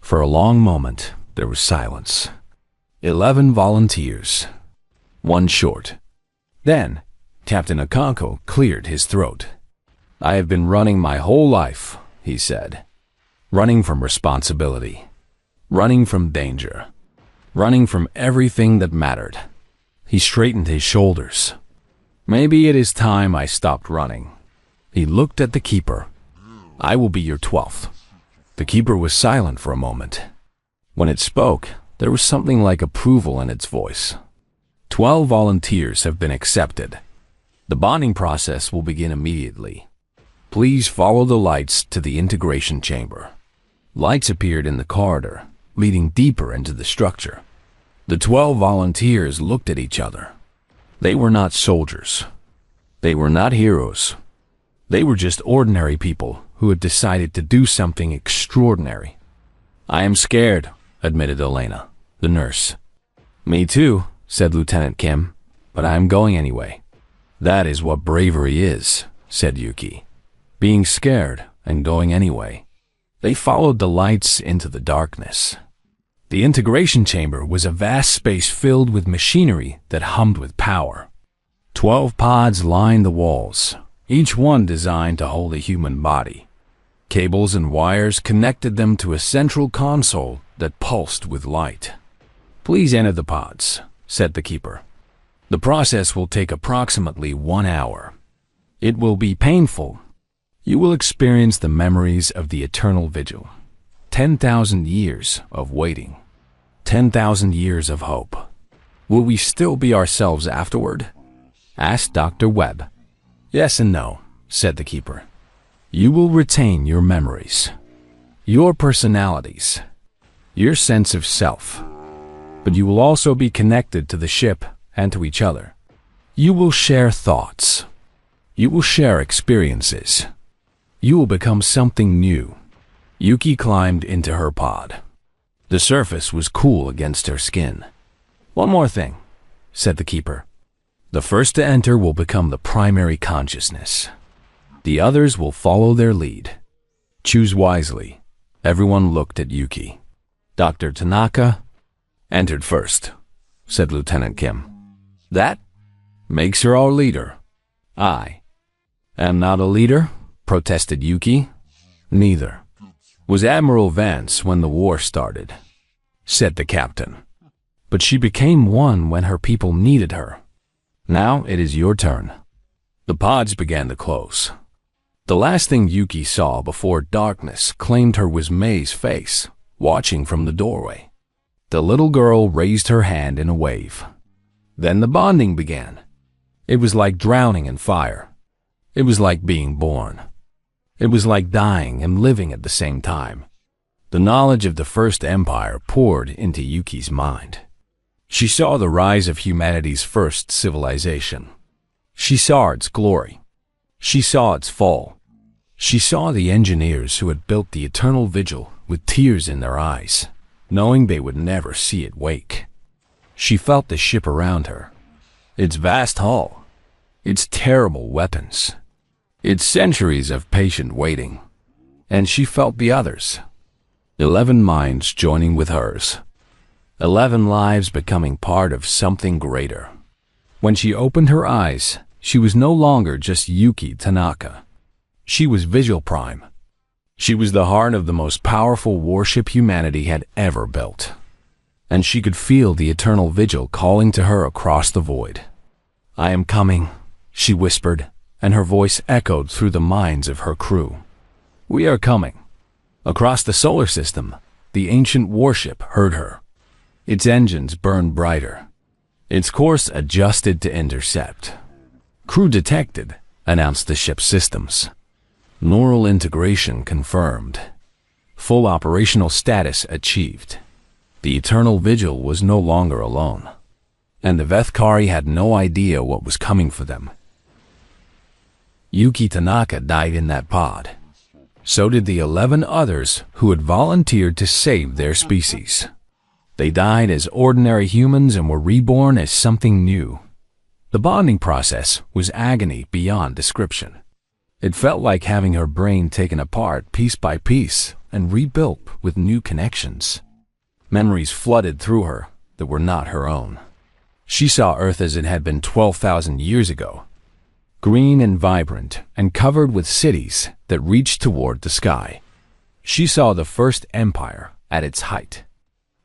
For a long moment, there was silence. 11 volunteers. One short. Then, Captain Okonkwo cleared his throat. I have been running my whole life, he said. Running from responsibility. Running from danger. Running from everything that mattered. He straightened his shoulders. Maybe it is time I stopped running. He looked at the Keeper. I will be your 12th. The Keeper was silent for a moment. When it spoke, there was something like approval in its voice. 12 volunteers have been accepted. The bonding process will begin immediately. Please follow the lights to the integration chamber. Lights appeared in the corridor, leading deeper into the structure. The 12 volunteers looked at each other. They were not soldiers. They were not heroes. They were just ordinary people who had decided to do something extraordinary. I am scared, admitted Elena, the nurse. Me too, said Lieutenant Kim, but I am going anyway. That is what bravery is, said Yuki. Being scared and going anyway. They followed the lights into the darkness. The integration chamber was a vast space filled with machinery that hummed with power. 12 pods lined the walls, each one designed to hold a human body. Cables and wires connected them to a central console that pulsed with light. Please enter the pods, said the Keeper. The process will take approximately 1 hour. It will be painful, You will experience the memories of the eternal vigil. 10,000 years of waiting. 10,000 years of hope. Will we still be ourselves afterward? Asked Dr. Webb. Yes and no, said the keeper. You will retain your memories, your personalities, your sense of self, but you will also be connected to the ship and to each other. You will share thoughts. You will share experiences. You will become something new. Yuki climbed into her pod. The surface was cool against her skin. One more thing, said the keeper. The first to enter will become the primary consciousness. The others will follow their lead. Choose wisely. Everyone looked at Yuki. Dr. Tanaka entered first, said Lieutenant Kim. That makes her our leader. I am not a leader, protested Yuki. Neither was Admiral Vance when the war started, said the captain. But she became one when her people needed her. Now it is your turn. The pods began to close. The last thing Yuki saw before darkness claimed her was May's face, watching from the doorway. The little girl raised her hand in a wave. Then the bonding began. It was like drowning in fire. It was like being born. It was like dying and living at the same time. The knowledge of the First Empire poured into Yuki's mind. She saw the rise of humanity's first civilization. She saw its glory. She saw its fall. She saw the engineers who had built the eternal vigil with tears in their eyes, knowing they would never see it wake. She felt the ship around her, its vast hull, its terrible weapons, its centuries of patient waiting. And she felt the others, 11 minds joining with hers, 11 lives becoming part of something greater. When she opened her eyes, she was no longer just Yuki Tanaka. She was Vigil Prime. She was the heart of the most powerful warship humanity had ever built. And she could feel the eternal vigil calling to her across the void. I am coming, she whispered, and her voice echoed through the minds of her crew. We are coming. Across the solar system, the ancient warship heard her. Its engines burned brighter. Its course adjusted to intercept. Crew detected, announced the ship's systems. Neural integration confirmed. Full operational status achieved. The eternal vigil was no longer alone, and the Vethkari had no idea what was coming for them. Yuki Tanaka died in that pod. So did the 11 others who had volunteered to save their species. They died as ordinary humans and were reborn as something new. The bonding process was agony beyond description. It felt like having her brain taken apart piece by piece and rebuilt with new connections. Memories flooded through her that were not her own. She saw Earth as it had been 12,000 years ago, green and vibrant and covered with cities that reached toward the sky. She saw the First Empire at its height.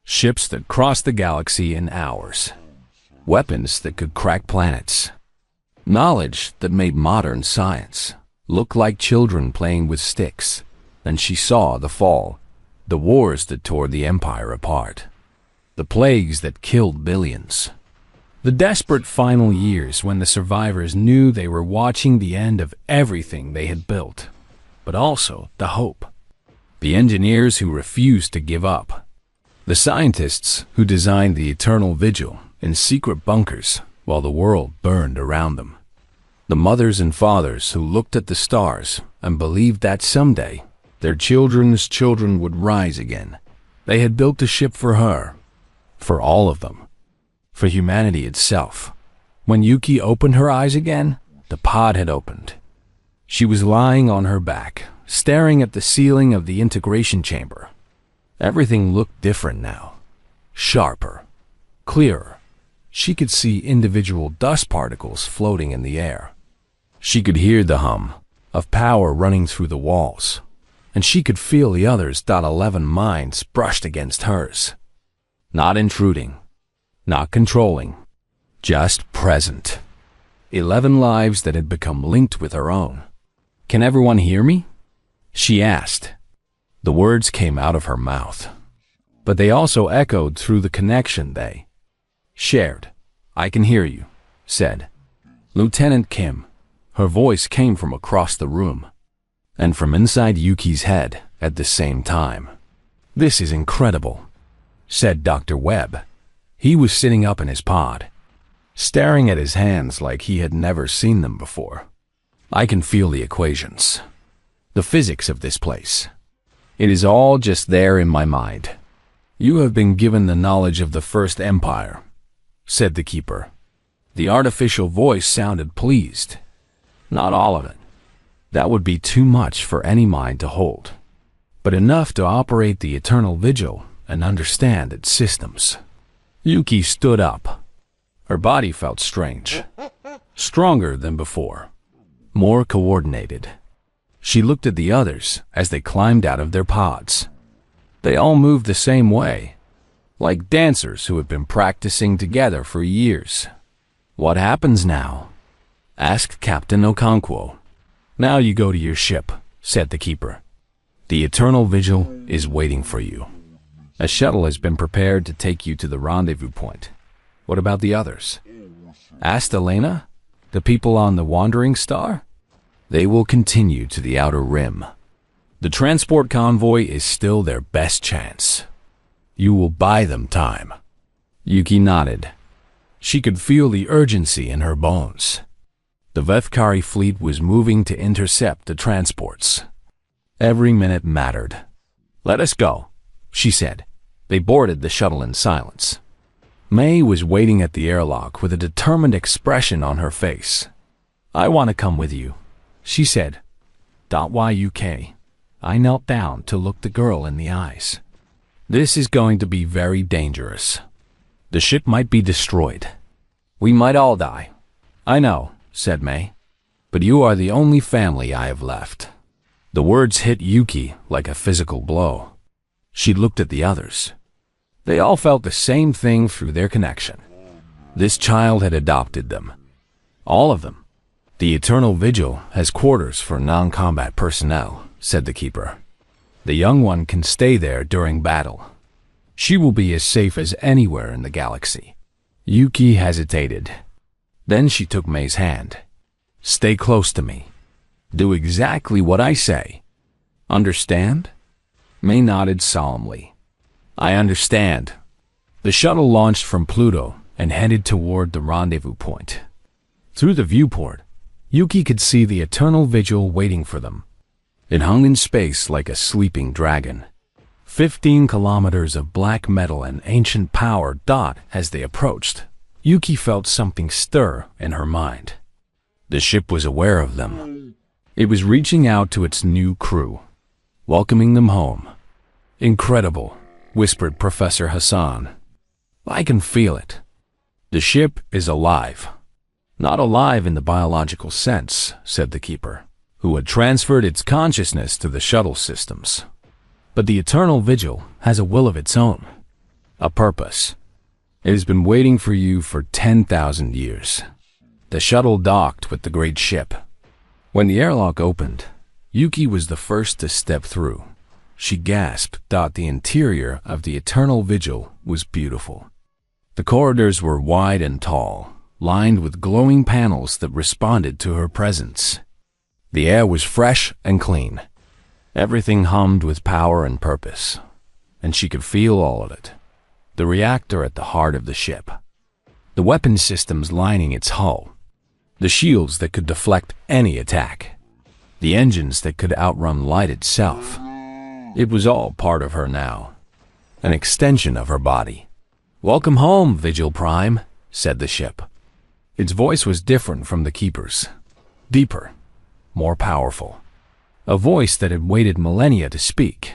Ships that crossed the galaxy in hours. Weapons that could crack planets. Knowledge that made modern science look like children playing with sticks. Then she saw the fall, the wars that tore the empire apart, the plagues that killed billions, the desperate final years when the survivors knew they were watching the end of everything they had built, but also the hope, the engineers who refused to give up, the scientists who designed the eternal vigil in secret bunkers while the world burned around them. The mothers and fathers who looked at the stars and believed that someday their children's children would rise again. They had built a ship for her, for all of them, for humanity itself. When Yuki opened her eyes again, the pod had opened. She was lying on her back, staring at the ceiling of the integration chamber. Everything looked different now, sharper, clearer. She could see individual dust particles floating in the air. She could hear the hum of power running through the walls, and she could feel the others' 11 minds brushed against hers. Not intruding, not controlling, just present. 11 lives that had become linked with her own. Can everyone hear me? She asked. The words came out of her mouth, but they also echoed through the connection they shared. I can hear you, said Lieutenant Kim. Her voice came from across the room and from inside Yuki's head at the same time. This is incredible, said Dr. Webb. He was sitting up in his pod, staring at his hands like he had never seen them before. I can feel the equations, the physics of this place. It is all just there in my mind. You have been given the knowledge of the First Empire, said the keeper. The artificial voice sounded pleased. Not all of it. That would be too much for any mind to hold, but enough to operate the Eternal Vigil and understand its systems. Yuki stood up. Her body felt strange, stronger than before, more coordinated. She looked at the others as they climbed out of their pods. They all moved the same way, like dancers who had been practicing together for years. What happens now? Asked Captain Okonkwo. Now you go to your ship, said the keeper. The Eternal Vigil is waiting for you. A shuttle has been prepared to take you to the rendezvous point. What about the others? Asked Elena. The people on the Wandering Star? They will continue to the outer rim. The transport convoy is still their best chance. You will buy them time. Yuki nodded. She could feel the urgency in her bones. The Vethkari fleet was moving to intercept the transports. Every minute mattered. Let us go, she said. They boarded the shuttle in silence. May was waiting at the airlock with a determined expression on her face. I want to come with you, she said. .YUK. I knelt down to look the girl in the eyes. This is going to be very dangerous. The ship might be destroyed. We might all die. I know, said May, but you are the only family I have left. The words hit Yuki like a physical blow. She looked at the others. They all felt the same thing through their connection. This child had adopted them. All of them. The Eternal Vigil has quarters for non-combat personnel, said the keeper. The young one can stay there during battle. She will be as safe as anywhere in the galaxy. Yuki hesitated. Then she took May's hand. Stay close to me. Do exactly what I say. Understand? May nodded solemnly. I understand. The shuttle launched from Pluto and headed toward the rendezvous point. Through the viewport, Yuki could see the Eternal Vigil waiting for them. It hung in space like a sleeping dragon. 15 kilometers of black metal and ancient power dot as they approached. Yuki felt something stir in her mind. The ship was aware of them. It was reaching out to its new crew, welcoming them home. Incredible, whispered Professor Hassan. I can feel it. The ship is alive. Not alive in the biological sense, said the keeper, who had transferred its consciousness to the shuttle systems. But the Eternal Vigil has a will of its own, a purpose. It has been waiting for you for 10,000 years. The shuttle docked with the great ship. When the airlock opened, Yuki was the first to step through. She gasped that the interior of the Eternal Vigil was beautiful. The corridors were wide and tall, lined with glowing panels that responded to her presence. The air was fresh and clean. Everything hummed with power and purpose, and she could feel all of it. The reactor at the heart of the ship, the weapon systems lining its hull, the shields that could deflect any attack, the engines that could outrun light itself. It was all part of her now, an extension of her body. Welcome home, Vigil Prime, said the ship. Its voice was different from the keeper's, deeper, more powerful. A voice that had waited millennia to speak.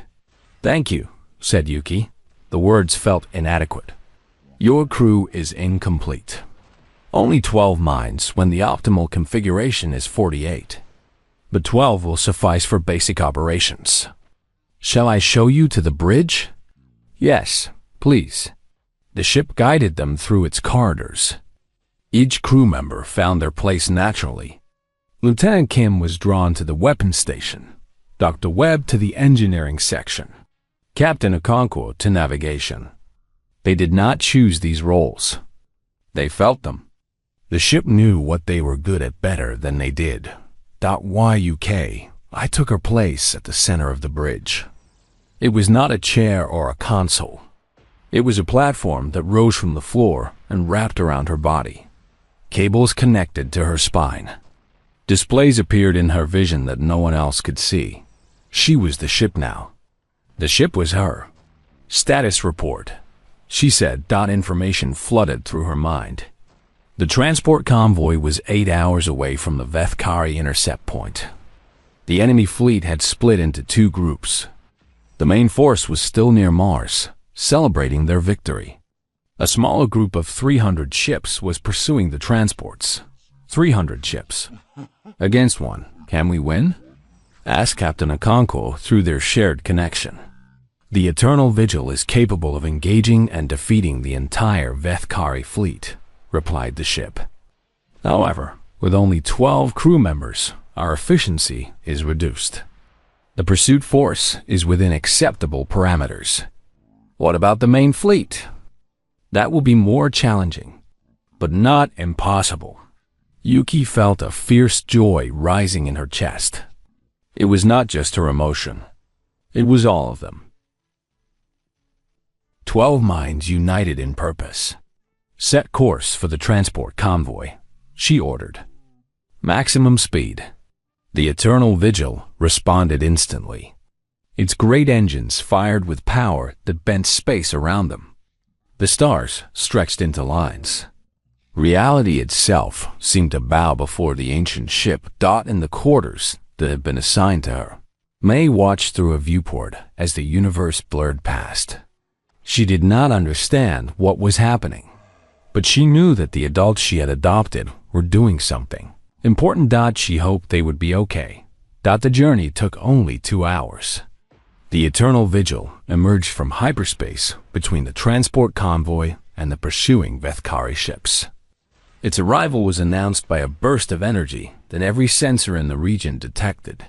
Thank you, said Yuki. The words felt inadequate. Your crew is incomplete. Only 12 minds when the optimal configuration is 48. But 12 will suffice for basic operations. Shall I show you to the bridge? Yes, please. The ship guided them through its corridors. Each crew member found their place naturally. Lieutenant Kim was drawn to the weapons station, Dr. Webb to the engineering section, Captain Okonkwo to navigation. They did not choose these roles. They felt them. The ship knew what they were good at better than they did. YUK, I took her place at the center of the bridge. It was not a chair or a console. It was a platform that rose from the floor and wrapped around her body. Cables connected to her spine. Displays appeared in her vision that no one else could see. She was the ship now. The ship was her. Status report, she said. Information flooded through her mind. The transport convoy was 8 hours away from the Vethkari intercept point. The enemy fleet had split into 2 groups. The main force was still near Mars, celebrating their victory. A smaller group of 300 ships was pursuing the transports. 300 ships. Against one, can we win? Asked Captain Okonkwo through their shared connection. The Eternal Vigil is capable of engaging and defeating the entire Vethkari fleet, replied the ship. However, with only 12 crew members, our efficiency is reduced. The pursuit force is within acceptable parameters. What about the main fleet? That will be more challenging, but not impossible. Yuki felt a fierce joy rising in her chest. It was not just her emotion. It was all of them. 12 minds united in purpose. Set course for the transport convoy, she ordered. Maximum speed. The Eternal Vigil responded instantly. Its great engines fired with power that bent space around them. The stars stretched into lines. Reality itself seemed to bow before the ancient ship in the quarters that had been assigned to her. May watched through a viewport as the universe blurred past. She did not understand what was happening, but she knew that the adults she had adopted were doing something important. She hoped they would be okay. The journey took only 2 hours. The Eternal Vigil emerged from hyperspace between the transport convoy and the pursuing Vethkari ships. Its arrival was announced by a burst of energy that every sensor in the region detected.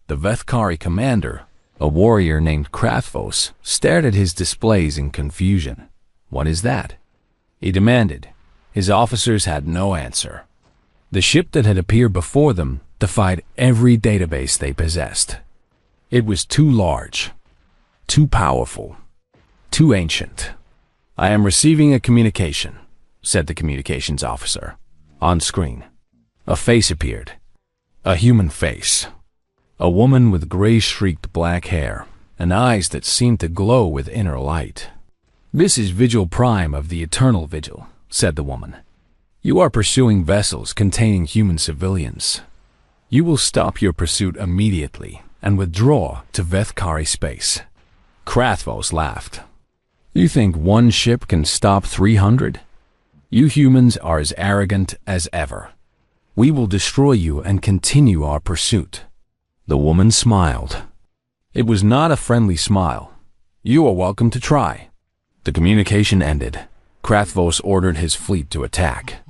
The Vethkari commander, a warrior named Krathvos, stared at his displays in confusion. What is that? He demanded. His officers had no answer. The ship that had appeared before them defied every database they possessed. It was too large, too powerful, too ancient. I am receiving a communication, said the communications officer. On screen, a face appeared. A human face. A woman with gray-streaked black hair and eyes that seemed to glow with inner light. This is Vigil Prime of the Eternal Vigil, said the woman. You are pursuing vessels containing human civilians. You will stop your pursuit immediately and withdraw to Vethkari space. Krathvos laughed. You think one ship can stop 300? You humans are as arrogant as ever. We will destroy you and continue our pursuit. The woman smiled. It was not a friendly smile. You are welcome to try. The communication ended. Krathvos ordered his fleet to attack.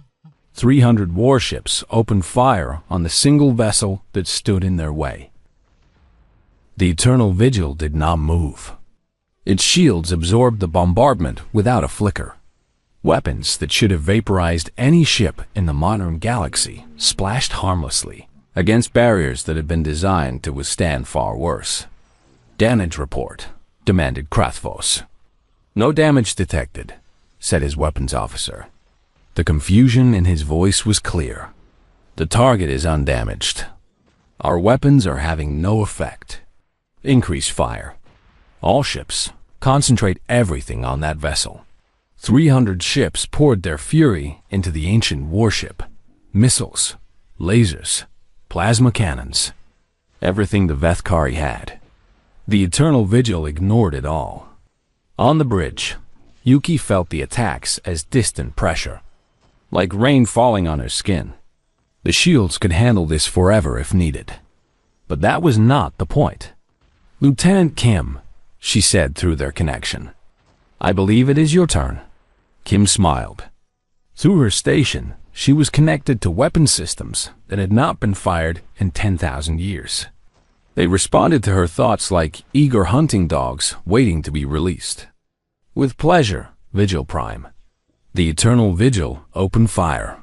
300 warships opened fire on the single vessel that stood in their way. The Eternal Vigil did not move. Its shields absorbed the bombardment without a flicker. Weapons that should have vaporized any ship in the modern galaxy splashed harmlessly against barriers that had been designed to withstand far worse. Damage report, demanded Krathvos. No damage detected, said his weapons officer. The confusion in his voice was clear. The target is undamaged. Our weapons are having no effect. Increase fire. All ships, concentrate everything on that vessel. 300 ships poured their fury into the ancient warship. Missiles, lasers, plasma cannons. Everything the Vethkari had. The Eternal Vigil ignored it all. On the bridge, Yuki felt the attacks as distant pressure, like rain falling on her skin. The shields could handle this forever if needed. But that was not the point. Lieutenant Kim, she said through their connection. I believe it is your turn. Kim smiled. Through her station, she was connected to weapon systems that had not been fired in 10,000 years. They responded to her thoughts like eager hunting dogs waiting to be released. With pleasure, Vigil Prime. The Eternal Vigil opened fire.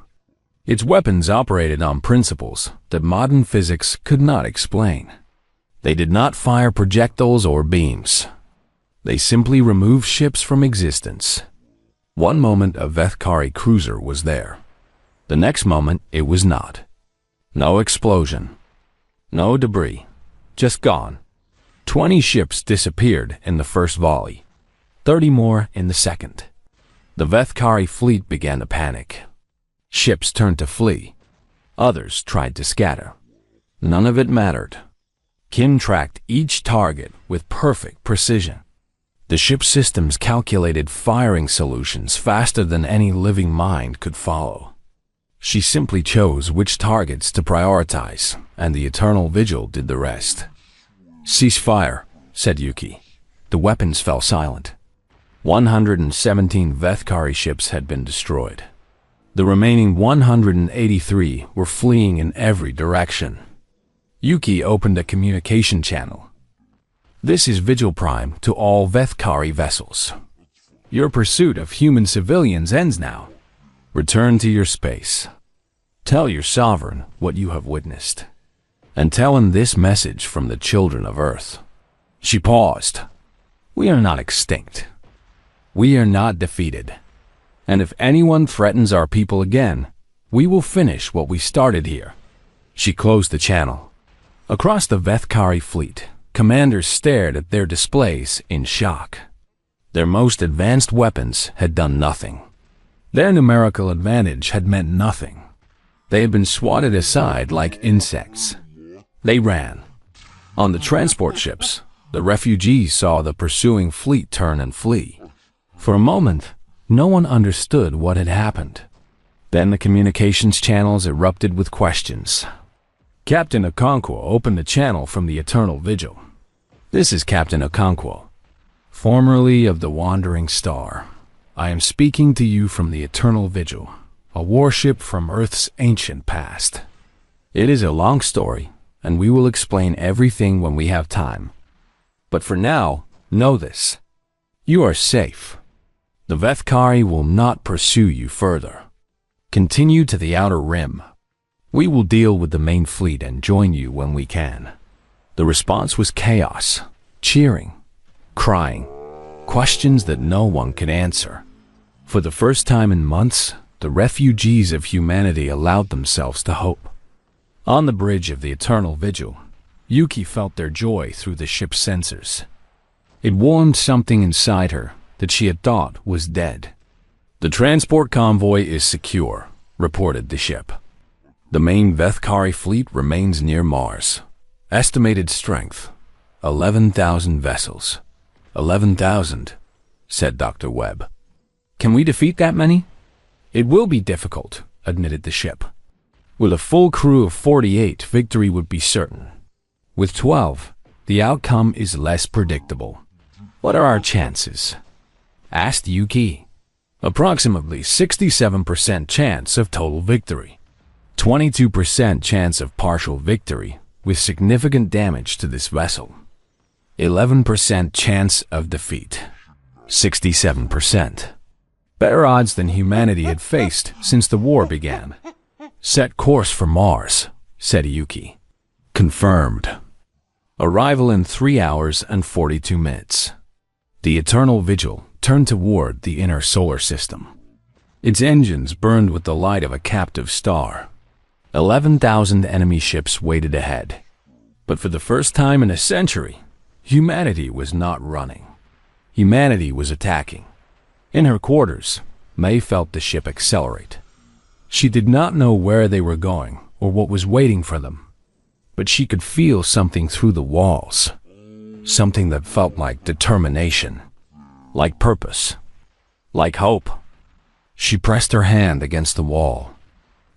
Its weapons operated on principles that modern physics could not explain. They did not fire projectiles or beams. They simply removed ships from existence. One moment a Vethkari cruiser was there. The next moment it was not. No explosion. No debris. Just gone. 20 ships disappeared in the first volley. 30 more in the second. The Vethkari fleet began to panic. Ships turned to flee. Others tried to scatter. None of it mattered. Kim tracked each target with perfect precision. The ship's systems calculated firing solutions faster than any living mind could follow. She simply chose which targets to prioritize, and the Eternal Vigil did the rest. "Cease fire," said Yuki. The weapons fell silent. 117 Vethkari ships had been destroyed. The remaining 183 were fleeing in every direction. Yuki opened a communication channel. "This is Vigil Prime to all Vethkari vessels. Your pursuit of human civilians ends now. Return to your space. Tell your sovereign what you have witnessed. And tell him this message from the children of Earth." She paused. "We are not extinct. We are not defeated. And if anyone threatens our people again, we will finish what we started here." She closed the channel. Across the Vethkari fleet, commanders stared at their displays in shock. Their most advanced weapons had done nothing. Their numerical advantage had meant nothing. They had been swatted aside like insects. They ran. On the transport ships, the refugees saw the pursuing fleet turn and flee. For a moment, no one understood what had happened. Then the communications channels erupted with questions. Captain Okonkwo opened the channel from the Eternal Vigil. "This is Captain Okonkwo, formerly of the Wandering Star. I am speaking to you from the Eternal Vigil, a warship from Earth's ancient past. It is a long story, and we will explain everything when we have time. But for now, know this. You are safe. The Vethkari will not pursue you further. Continue to the outer rim. We will deal with the main fleet and join you when we can." The response was chaos, cheering, crying, questions that no one could answer. For the first time in months, the refugees of humanity allowed themselves to hope. On the bridge of the Eternal Vigil, Yuki felt their joy through the ship's sensors. It warmed something inside her that she had thought was dead. "The transport convoy is secure," reported the ship. "The main Vethkari fleet remains near Mars. Estimated strength, 11,000 vessels." 11,000, said Dr. Webb. "Can we defeat that many?" "It will be difficult," admitted the ship. "With a full crew of 48, victory would be certain. With 12, the outcome is less predictable." "What are our chances?" asked Yuki. "Approximately 67% chance of total victory. 22% chance of partial victory with significant damage to this vessel. 11% chance of defeat. 67%. Better odds than humanity had faced since the war began." "Set course for Mars," said Yuki. "Confirmed. Arrival in 3 hours and 42 minutes. The Eternal Vigil turned toward the inner solar system. Its engines burned with the light of a captive star. 11,000 enemy ships waited ahead. But for the first time in a century, humanity was not running. Humanity was attacking. In her quarters, May felt the ship accelerate. She did not know where they were going or what was waiting for them, but she could feel something through the walls, something that felt like determination, like purpose, like hope. She pressed her hand against the wall.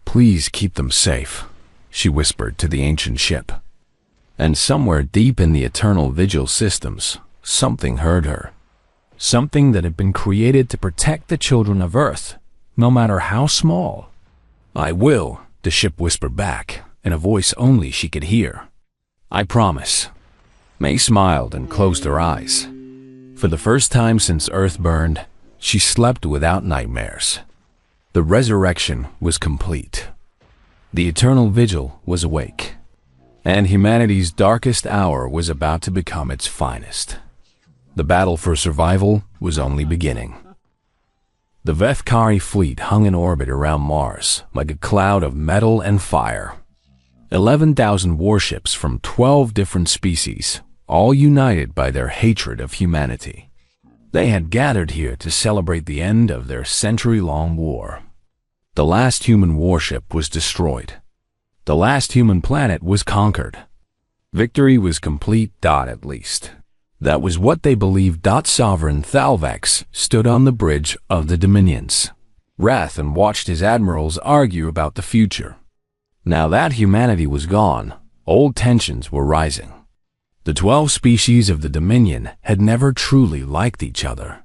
"Please keep them safe," she whispered to the ancient ship. And somewhere deep in the Eternal Vigil systems, something heard her. Something that had been created to protect the children of Earth no matter how small. "I will," the ship whispered back, in a voice only she could hear. "I promise." May smiled and closed her eyes. For the first time since Earth burned, she slept without nightmares. The resurrection was complete. The eternal vigil was awake, and humanity's darkest hour was about to become its finest. The battle for survival was only beginning. The Vethkari fleet hung in orbit around Mars like a cloud of metal and fire. 11,000 warships from 12 different species, all united by their hatred of humanity. They had gathered here to celebrate the end of their century-long war. The last human warship was destroyed. The last human planet was conquered. Victory was complete. At least. That was what they believed. Sovereign Thalvax stood on the bridge of the Dominions, wrath, and watched his admirals argue about the future. Now that humanity was gone, old tensions were rising. The 12 species of the Dominion had never truly liked each other.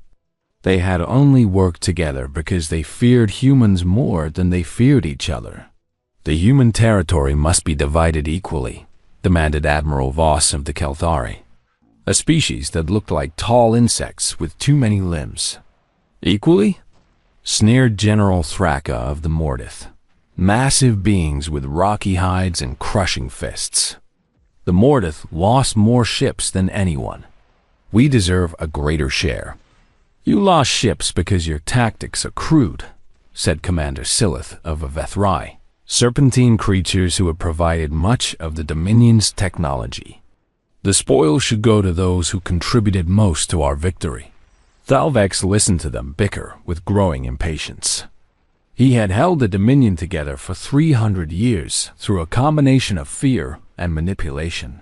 They had only worked together because they feared humans more than they feared each other. "The human territory must be divided equally," demanded Admiral Voss of the Kelthari, a species that looked like tall insects with too many limbs. "Equally?" sneered General Thraka of the Mordith, massive beings with rocky hides and crushing fists. "The Mordith lost more ships than anyone. We deserve a greater share." "You lost ships because your tactics are crude," said Commander Silith of Avethrai, serpentine creatures who had provided much of the Dominion's technology. "The spoil should go to those who contributed most to our victory." Thalvax listened to them bicker with growing impatience. He had held the Dominion together for 300 years through a combination of fear and manipulation.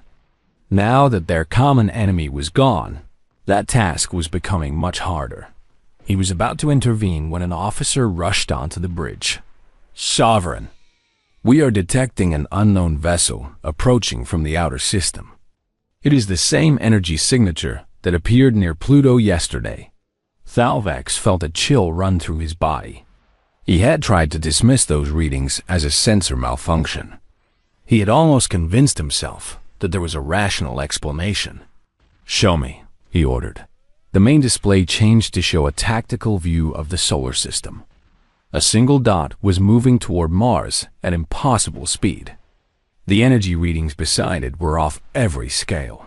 Now that their common enemy was gone, that task was becoming much harder. He was about to intervene when an officer rushed onto the bridge. "Sovereign, we are detecting an unknown vessel approaching from the outer system. It is the same energy signature that appeared near Pluto yesterday." Thalvax felt a chill run through his body. He had tried to dismiss those readings as a sensor malfunction. He had almost convinced himself that there was a rational explanation. "Show me," he ordered. The main display changed to show a tactical view of the solar system. A single dot was moving toward Mars at impossible speed. The energy readings beside it were off every scale.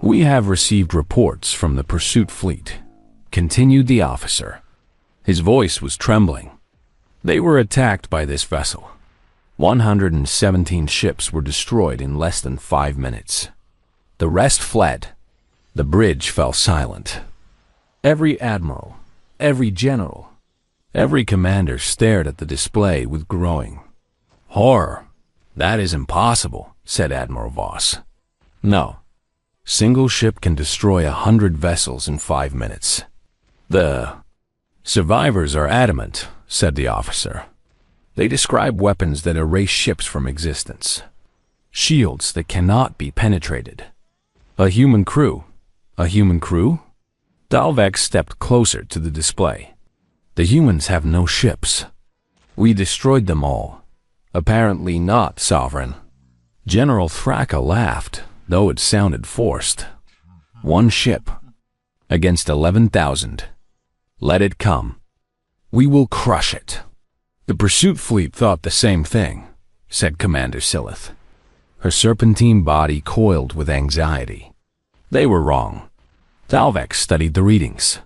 "We have received reports from the pursuit fleet," continued the officer. His voice was trembling. "They were attacked by this vessel. 117 ships were destroyed in less than 5 minutes. The rest fled." The bridge fell silent. Every admiral, every general, every commander stared at the display with growing horror. "That is impossible," said Admiral Voss. "No. Single ship can destroy 100 vessels in 5 minutes. The survivors are adamant," said the officer. "They describe weapons that erase ships from existence. Shields that cannot be penetrated. A human crew. A human crew?" Dalvex stepped closer to the display. "The humans have no ships. We destroyed them all." "Apparently not, Sovereign." General Thraka laughed, though it sounded forced. "One ship against 11,000. Let it come. We will crush it." "The pursuit fleet thought the same thing," said Commander Silith. Her serpentine body coiled with anxiety. "They were wrong." Thalvex studied the readings.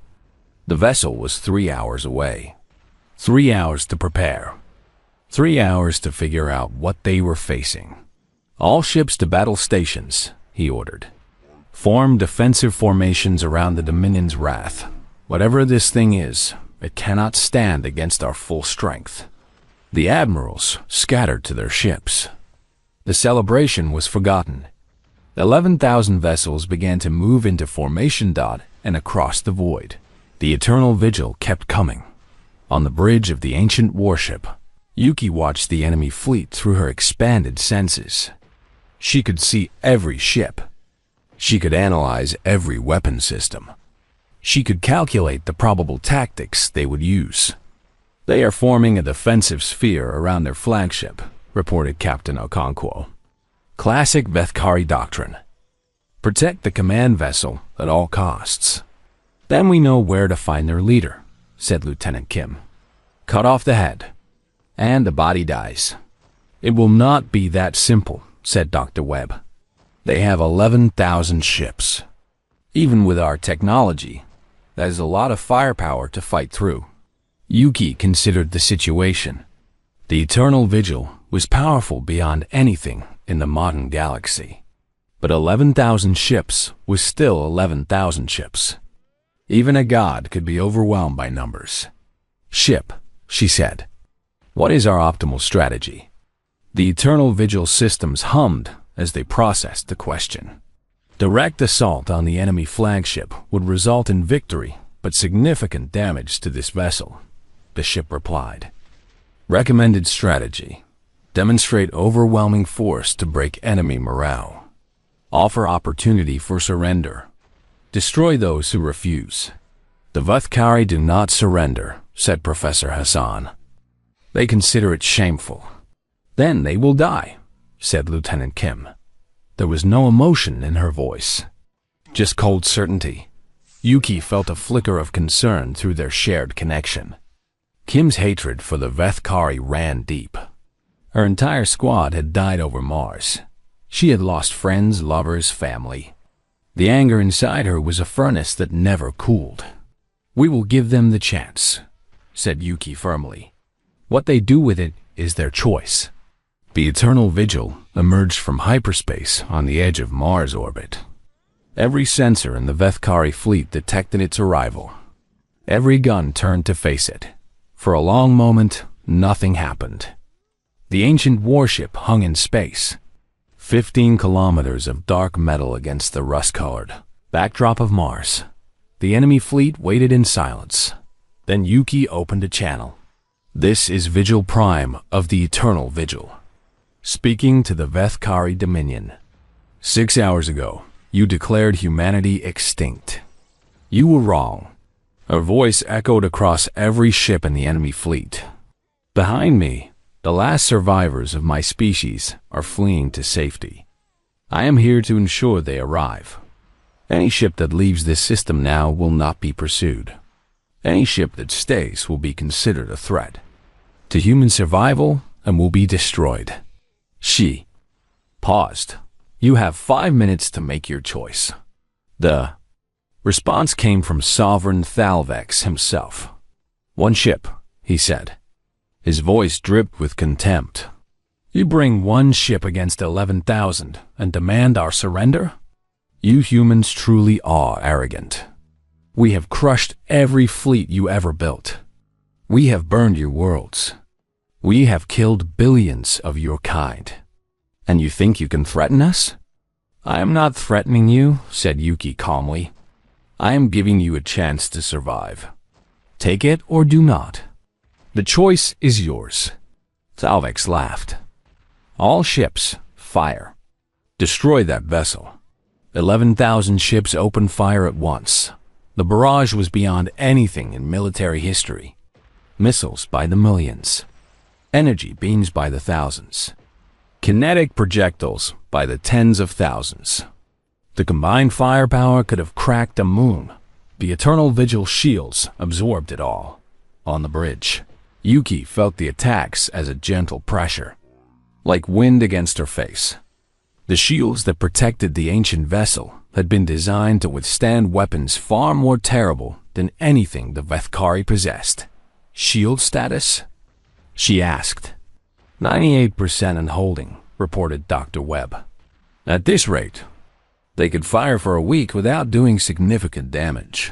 The vessel was 3 hours away. 3 hours to prepare. 3 hours to figure out what they were facing. "All ships to battle stations," he ordered. "Form defensive formations around the Dominion's wrath. Whatever this thing is, it cannot stand against our full strength." The admirals scattered to their ships. The celebration was forgotten. 11,000 vessels began to move into formation and across the void. The eternal vigil kept coming. On the bridge of the ancient warship, Yuki watched the enemy fleet through her expanded senses. She could see every ship. She could analyze every weapon system. She could calculate the probable tactics they would use. They are forming a defensive sphere around their flagship, reported Captain Okonkwo. Classic Vethkari doctrine. Protect the command vessel at all costs. Then we know where to find their leader, said Lieutenant Kim. Cut off the head, and the body dies. It will not be that simple, said Dr. Webb. They have 11,000 ships. Even with our technology, that is a lot of firepower to fight through. Yuki considered the situation. The Eternal Vigil was powerful beyond anything in the modern galaxy. But 11,000 ships was still 11,000 ships. Even a god could be overwhelmed by numbers. Ship, she said. What is our optimal strategy? The Eternal Vigil systems hummed as they processed the question. Direct assault on the enemy flagship would result in victory, but significant damage to this vessel, the ship replied. Recommended strategy. Demonstrate overwhelming force to break enemy morale. Offer opportunity for surrender. Destroy those who refuse. The Vethkari do not surrender, said Professor Hassan. They consider it shameful. Then they will die, said Lieutenant Kim. There was no emotion in her voice, just cold certainty. Yuki felt a flicker of concern through their shared connection. Kim's hatred for the Vethkari ran deep. Her entire squad had died over Mars. She had lost friends, lovers, family. The anger inside her was a furnace that never cooled. We will give them the chance, said Yuki firmly. What they do with it is their choice. The Eternal Vigil emerged from hyperspace on the edge of Mars orbit. Every sensor in the Vethkari fleet detected its arrival. Every gun turned to face it. For a long moment, nothing happened. The ancient warship hung in space. 15 kilometers of dark metal against the rust-colored backdrop of Mars. The enemy fleet waited in silence. Then Yuki opened a channel. This is Vigil Prime of the Eternal Vigil. Speaking to the Vethkari Dominion. 6 hours ago, you declared humanity extinct. You were wrong. Her voice echoed across every ship in the enemy fleet. Behind me, the last survivors of my species are fleeing to safety. I am here to ensure they arrive. Any ship that leaves this system now will not be pursued. Any ship that stays will be considered a threat to human survival and will be destroyed. She paused. You have 5 minutes to make your choice. The response came from Sovereign Thalvex himself. One ship, he said. His voice dripped with contempt. You bring one ship against 11,000 and demand our surrender? You humans truly are arrogant. We have crushed every fleet you ever built. We have burned your worlds. We have killed billions of your kind. And you think you can threaten us? I am not threatening you, said Yuki calmly. I am giving you a chance to survive. Take it or do not. The choice is yours. Thalvex laughed. All ships, fire. Destroy that vessel. 11,000 ships opened fire at once. The barrage was beyond anything in military history. Missiles by the millions. Energy beams by the thousands. Kinetic projectiles by the tens of thousands. The combined firepower could have cracked a moon. The Eternal Vigil shields absorbed it all. On the bridge, Yuki felt the attacks as a gentle pressure, like wind against her face. The shields that protected the ancient vessel had been designed to withstand weapons far more terrible than anything the Vethkari possessed. Shield status? She asked. 98% and holding, reported Dr. Webb. At this rate, they could fire for a week without doing significant damage.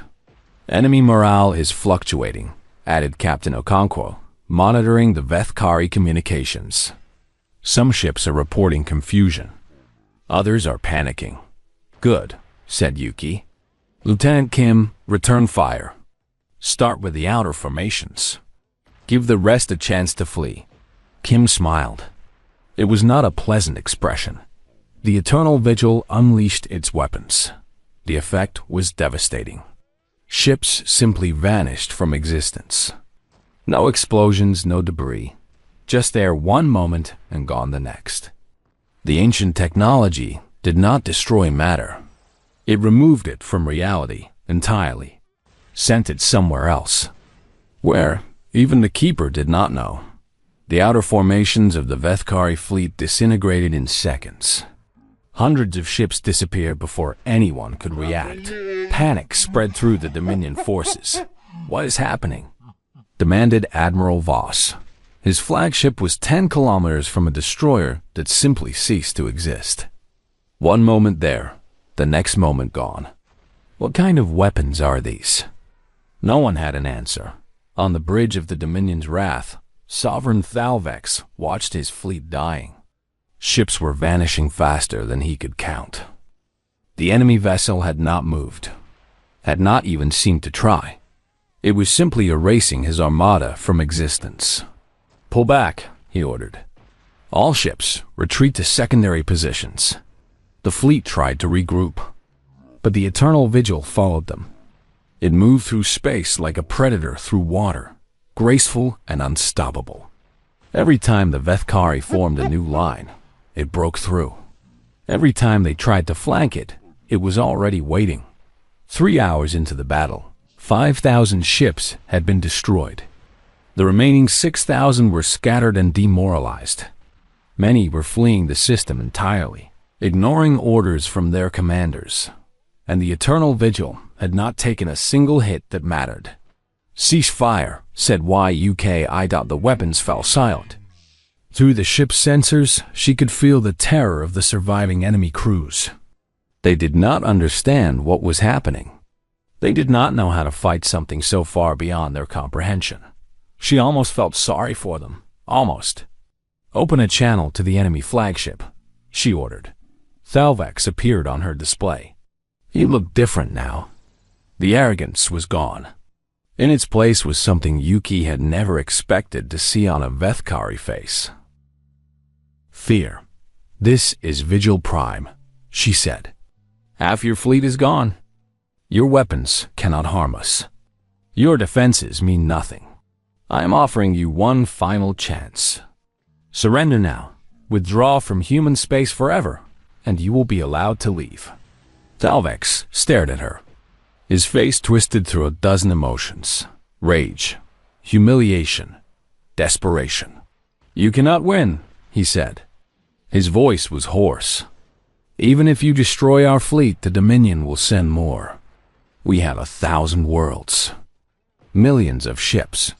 Enemy morale is fluctuating, added Captain Okonkwo, monitoring the Vethkari communications. Some ships are reporting confusion. Others are panicking. Good, said Yuki. Lieutenant Kim, return fire. Start with the outer formations. Give the rest a chance to flee. Kim smiled. It was not a pleasant expression. The Eternal Vigil unleashed its weapons. The effect was devastating. Ships simply vanished from existence. No explosions, no debris. Just there one moment and gone the next. The ancient technology did not destroy matter. It removed it from reality entirely, sent it somewhere else, where even the Keeper did not know. The outer formations of the Vethkari fleet disintegrated in seconds. Hundreds of ships disappeared before anyone could react. Panic spread through the Dominion forces. "What is happening?" demanded Admiral Voss. His flagship was 10 kilometers from a destroyer that simply ceased to exist. One moment there, the next moment gone. What kind of weapons are these? No one had an answer. On the bridge of the Dominion's wrath, Sovereign Thalvex watched his fleet dying. Ships were vanishing faster than he could count. The enemy vessel had not moved, had not even seemed to try. It was simply erasing his armada from existence. "Pull back," he ordered. "All ships, retreat to secondary positions." The fleet tried to regroup, but the Eternal Vigil followed them. It moved through space like a predator through water, graceful and unstoppable. Every time the Vethkari formed a new line, it broke through. Every time they tried to flank it, it was already waiting. 3 hours into the battle, 5,000 ships had been destroyed. The remaining 6,000 were scattered and demoralized. Many were fleeing the system entirely, ignoring orders from their commanders. And the Eternal Vigil had not taken a single hit that mattered. "Cease fire," said YUKI. The weapons fell silent. Through the ship's sensors, she could feel the terror of the surviving enemy crews. They did not understand what was happening. They did not know how to fight something so far beyond their comprehension. She almost felt sorry for them. Almost. "Open a channel to the enemy flagship," she ordered. Thalvex appeared on her display. He looked different now. The arrogance was gone. In its place was something Yuki had never expected to see on a Vethkari face. "Fear. This is Vigil Prime," she said. "Half your fleet is gone. Your weapons cannot harm us. Your defenses mean nothing. I am offering you one final chance. Surrender now. Withdraw from human space forever, and you will be allowed to leave." Thalvex stared at her. His face twisted through a dozen emotions: rage, humiliation, desperation. "You cannot win," he said. His voice was hoarse. "Even if you destroy our fleet, the Dominion will send more. We have 1,000 worlds, millions of ships.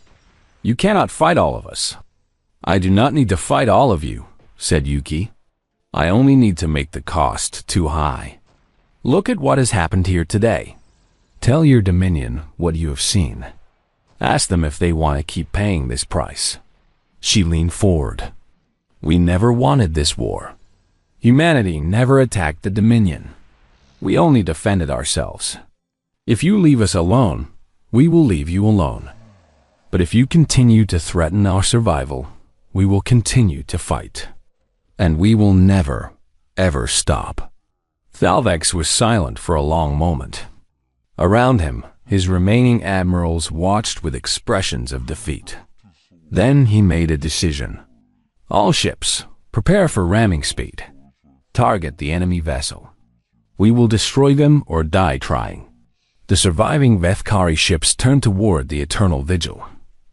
You cannot fight all of us." "I do not need to fight all of you," said Yuki. "I only need to make the cost too high. Look at what has happened here today. Tell your Dominion what you have seen. Ask them if they want to keep paying this price." She leaned forward. "We never wanted this war. Humanity never attacked the Dominion. We only defended ourselves. If you leave us alone, we will leave you alone. But if you continue to threaten our survival, we will continue to fight. And we will never, ever stop." Thalvex was silent for a long moment. Around him, his remaining admirals watched with expressions of defeat. Then he made a decision. "All ships, prepare for ramming speed. Target the enemy vessel. We will destroy them or die trying." The surviving Vethkari ships turned toward the Eternal Vigil.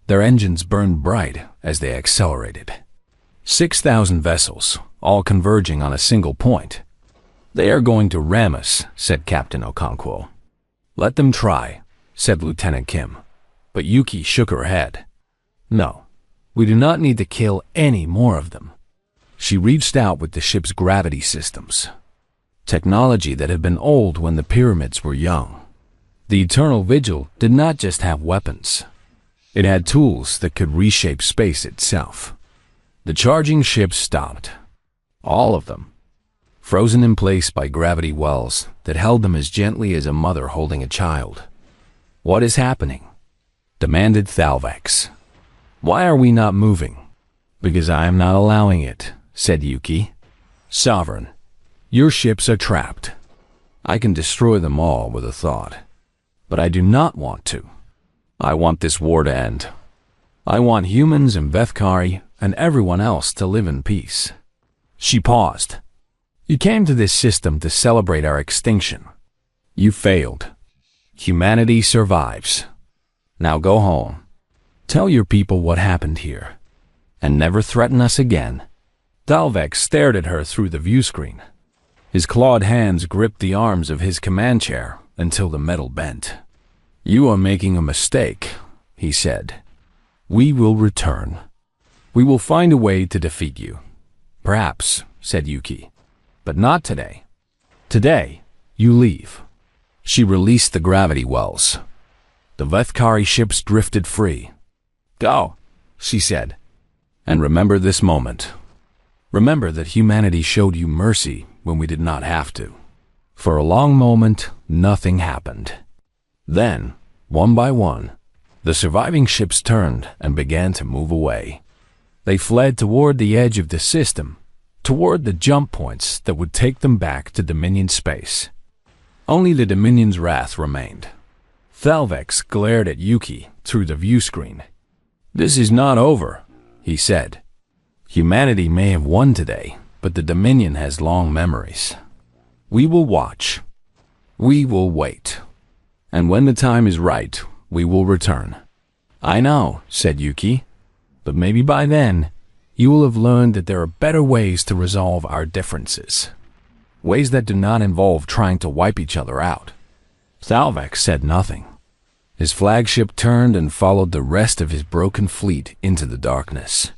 Their engines burned bright as they accelerated. 6,000 vessels, all converging on a single point. "They are going to ram us," said Captain Okonkwo. "Let them try," said Lieutenant Kim. But Yuki shook her head. "No, we do not need to kill any more of them." She reached out with the ship's gravity systems, technology that had been old when the pyramids were young. The Eternal Vigil did not just have weapons. It had tools that could reshape space itself. The charging ships stopped. All of them. Frozen in place by gravity wells that held them as gently as a mother holding a child. "What is happening?" demanded Thalvex. "Why are we not moving?" "Because I am not allowing it," said Yuki. "Sovereign, your ships are trapped. I can destroy them all with a thought. But I do not want to. I want this war to end. I want humans and Vethkari and everyone else to live in peace." She paused. "You came to this system to celebrate our extinction. You failed. Humanity survives. Now go home. Tell your people what happened here, and never threaten us again." Dalvek stared at her through the view screen. His clawed hands gripped the arms of his command chair until the metal bent. "You are making a mistake," he said. "We will return. We will find a way to defeat you." "Perhaps," said Yuki, "but not today. Today, you leave." She released the gravity wells. The Vethkari ships drifted free. "Go," she said. "And remember this moment. Remember that humanity showed you mercy when we did not have to." For a long moment, nothing happened. Then, one by one, the surviving ships turned and began to move away. They fled toward the edge of the system, toward the jump points that would take them back to Dominion space. Only the Dominion's wrath remained. Thalvex glared at Yuki through the view screen. "This is not over," he said. "Humanity may have won today, but the Dominion has long memories. We will watch. We will wait. And when the time is right, we will return." "I know," said Yuki, "but maybe by then, you will have learned that there are better ways to resolve our differences. Ways that do not involve trying to wipe each other out." Thalvex said nothing. His flagship turned and followed the rest of his broken fleet into the darkness.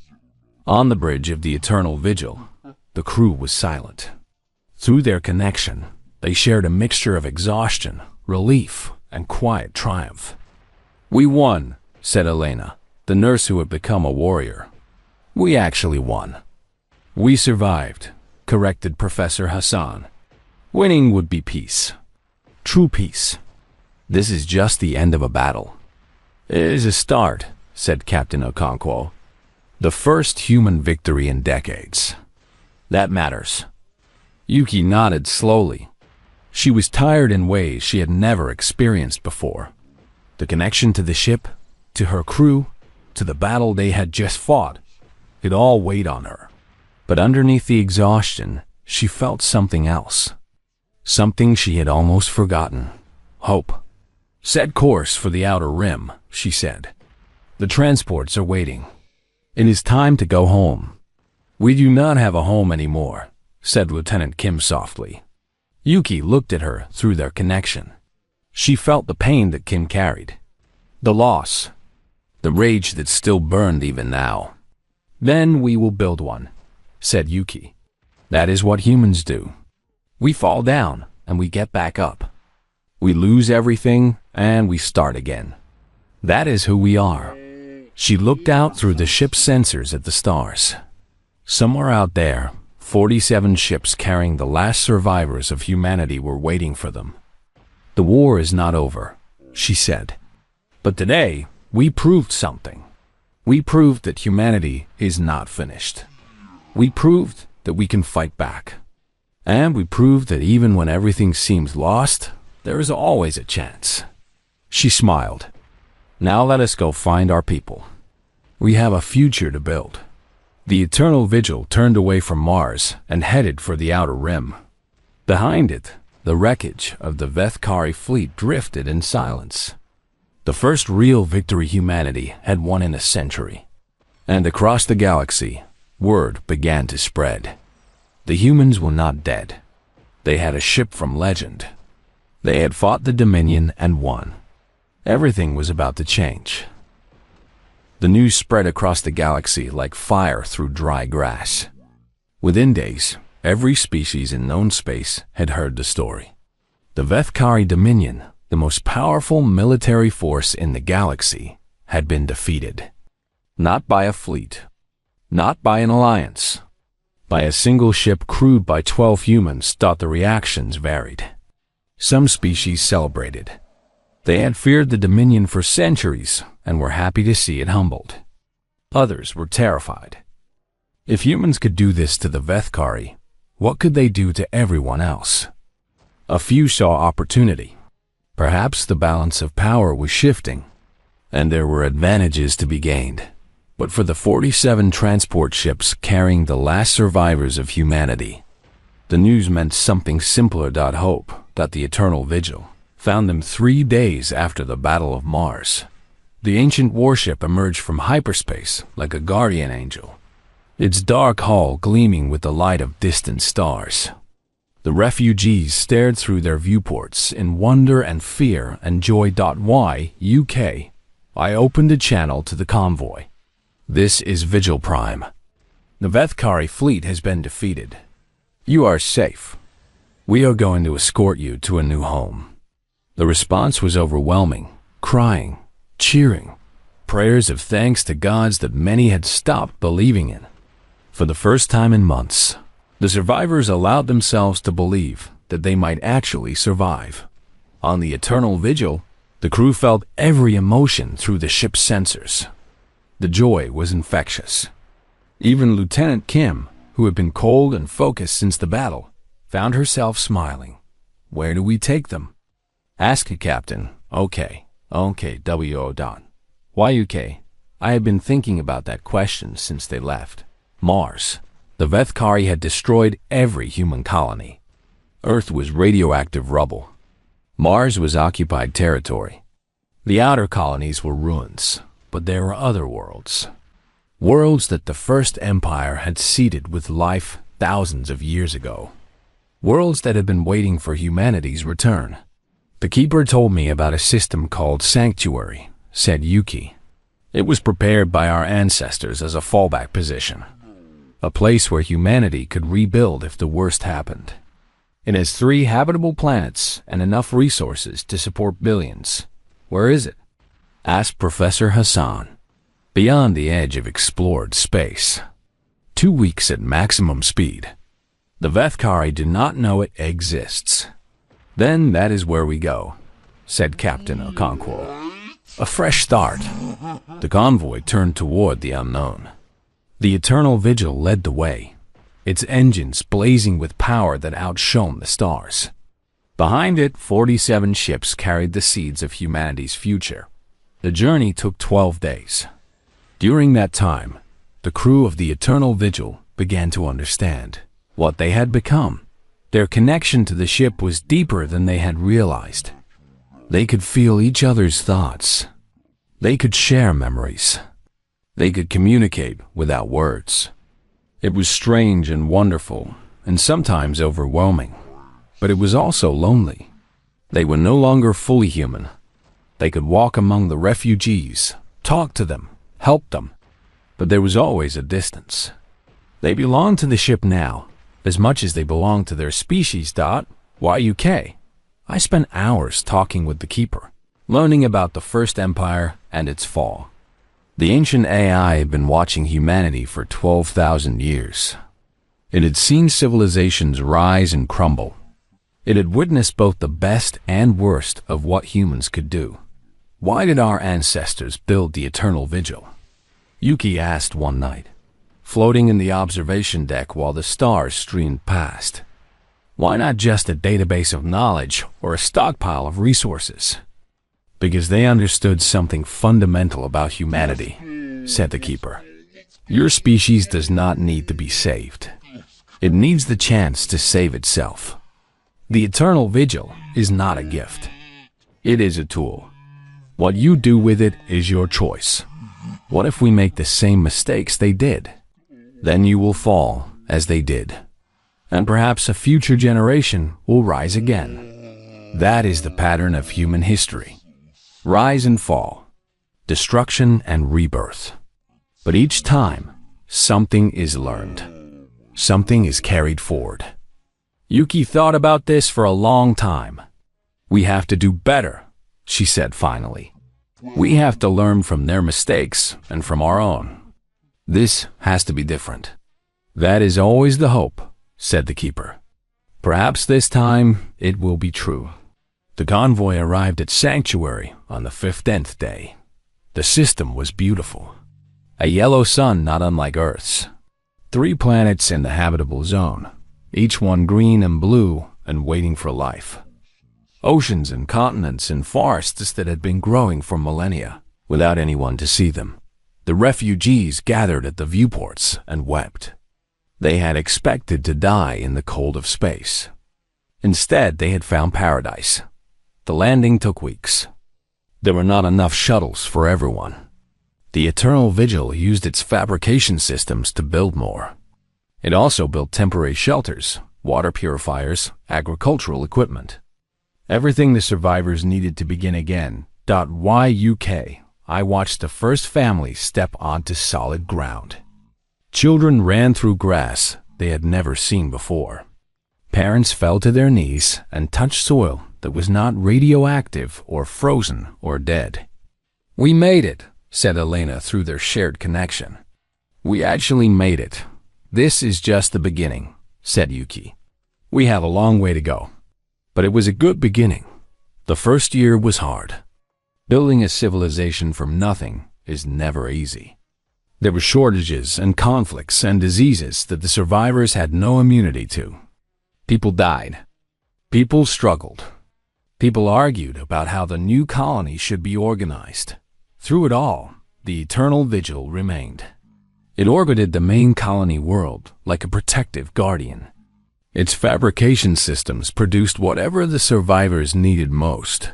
On the bridge of the Eternal Vigil, the crew was silent. Through their connection, they shared a mixture of exhaustion, relief, and quiet triumph. "We won," said Elena, the nurse who had become a warrior. "We actually won." "We survived," corrected Professor Hassan. "Winning would be peace. True peace. This is just the end of a battle." "It is a start," said Captain Okonkwo. "The first human victory in decades. That matters." Yuki nodded slowly. She was tired in ways she had never experienced before. The connection to the ship, to her crew, to the battle they had just fought, it all weighed on her. But underneath the exhaustion, she felt something else. Something she had almost forgotten. Hope. "Set course for the outer rim," she said. "The transports are waiting. It is time to go home." "We do not have a home anymore," said Lieutenant Kim softly. Yuki looked at her through their connection. She felt the pain that Kim carried. The loss. The rage that still burned even now. "Then we will build one," said Yuki. "That is what humans do. We fall down and we get back up. We lose everything and we start again. That is who we are." She looked out through the ship's sensors at the stars. Somewhere out there, 47 ships carrying the last survivors of humanity were waiting for them. "The war is not over," she said. "But today, we proved something. We proved that humanity is not finished. We proved that we can fight back. And we proved that even when everything seems lost, there is always a chance." She smiled. "Now let us go find our people. We have a future to build." The Eternal Vigil turned away from Mars and headed for the outer rim. Behind it, the wreckage of the Vethkari fleet drifted in silence. The first real victory humanity had won in a century. And across the galaxy, word began to spread. The humans were not dead. They had a ship from legend. They had fought the Dominion and won. Everything was about to change. The news spread across the galaxy like fire through dry grass. Within days, every species in known space had heard the story. The Vethkari Dominion, the most powerful military force in the galaxy, had been defeated. Not by a fleet, not by an alliance, by a single ship crewed by 12 humans. Thought the reactions varied. Some species celebrated. They had feared the Dominion for centuries and were happy to see it humbled. Others were terrified. If humans could do this to the Vethkari, what could they do to everyone else? A few saw opportunity. Perhaps the balance of power was shifting, and there were advantages to be gained. but for the 47 transport ships carrying the last survivors of humanity. The news meant something simpler. Hope that the Eternal Vigil found them 3 days after the Battle of Mars. The ancient warship emerged from hyperspace like a guardian angel, its dark hull gleaming with the light of distant stars. The refugees stared through their viewports in wonder and fear and joy. Y, UK. I opened a channel to the convoy. This is Vigil Prime. The Vethkari fleet has been defeated. You are safe. We are going to escort you to a new home. The response was overwhelming, crying, cheering, prayers of thanks to gods that many had stopped believing in. For the first time in months, the survivors allowed themselves to believe that they might actually survive. On the Eternal Vigil, the crew felt every emotion through the ship's sensors. The joy was infectious. Even Lieutenant Kim, who had been cold and focused since the battle, found herself smiling. Where do we take them? Ask a captain. Okay, W.O. Don. Why UK? I had been thinking about that question since they left. Mars. The Vethkari had destroyed every human colony. Earth was radioactive rubble. Mars was occupied territory. The outer colonies were ruins, but there were other worlds. Worlds that the First Empire had seeded with life thousands of years ago. Worlds that had been waiting for humanity's return. The Keeper told me about a system called Sanctuary, said Yuki. It was prepared by our ancestors as a fallback position. A place where humanity could rebuild if the worst happened. It has 3 habitable planets and enough resources to support billions. Where is it? Asked Professor Hassan. Beyond the edge of explored space. 2 weeks at maximum speed. The Vethkari do not know it exists. Then that is where we go, said Captain Okonkwo. A fresh start. The convoy turned toward the unknown. The Eternal Vigil led the way, its engines blazing with power that outshone the stars. Behind it, 47 ships carried the seeds of humanity's future. The journey took 12 days. During that time, the crew of the Eternal Vigil began to understand what they had become. Their connection to the ship was deeper than they had realized. They could feel each other's thoughts. They could share memories. They could communicate without words. It was strange and wonderful, and sometimes overwhelming. But it was also lonely. They were no longer fully human. They could walk among the refugees, talk to them, help them. But there was always a distance. They belonged to the ship now, as much as they belonged to their species. Why UK? I spent hours talking with the Keeper, learning about the First Empire and its fall. The ancient AI had been watching humanity for 12,000 years. It had seen civilizations rise and crumble. It had witnessed both the best and worst of what humans could do. Why did our ancestors build the Eternal Vigil? Yuki asked one night, floating in the observation deck while the stars streamed past. Why not just a database of knowledge or a stockpile of resources? Because they understood something fundamental about humanity, said the Keeper. Your species does not need to be saved. It needs the chance to save itself. The Eternal Vigil is not a gift. It is a tool. What you do with it is your choice. What if we make the same mistakes they did? Then you will fall as they did. And perhaps a future generation will rise again. That is the pattern of human history. Rise and fall, destruction and rebirth. But each time, something is learned. Something is carried forward. Yuki thought about this for a long time. We have to do better, she said finally. We have to learn from their mistakes and from our own. This has to be different. That is always the hope, said the Keeper. Perhaps this time it will be true. The convoy arrived at Sanctuary on the 15th day. The system was beautiful. A yellow sun not unlike Earth's. 3 planets in the habitable zone, each one green and blue and waiting for life. Oceans and continents and forests that had been growing for millennia without anyone to see them. The refugees gathered at the viewports and wept. They had expected to die in the cold of space. Instead, they had found paradise. The landing took weeks. There were not enough shuttles for everyone. The Eternal Vigil used its fabrication systems to build more. It also built temporary shelters, water purifiers, agricultural equipment. Everything the survivors needed to begin again. YUK, I watched the first family step onto solid ground. Children ran through grass they had never seen before. Parents fell to their knees and touched soil that was not radioactive or frozen or dead. "We made it," said Elena through their shared connection. "We actually made it. This is just the beginning," said Yuki. "We have a long way to go. But it was a good beginning. The first year was hard. Building a civilization from nothing is never easy. There were shortages and conflicts and diseases that the survivors had no immunity to. People died. People struggled. People argued about how the new colony should be organized. Through it all, the Eternal Vigil remained. It orbited the main colony world like a protective guardian. Its fabrication systems produced whatever the survivors needed most.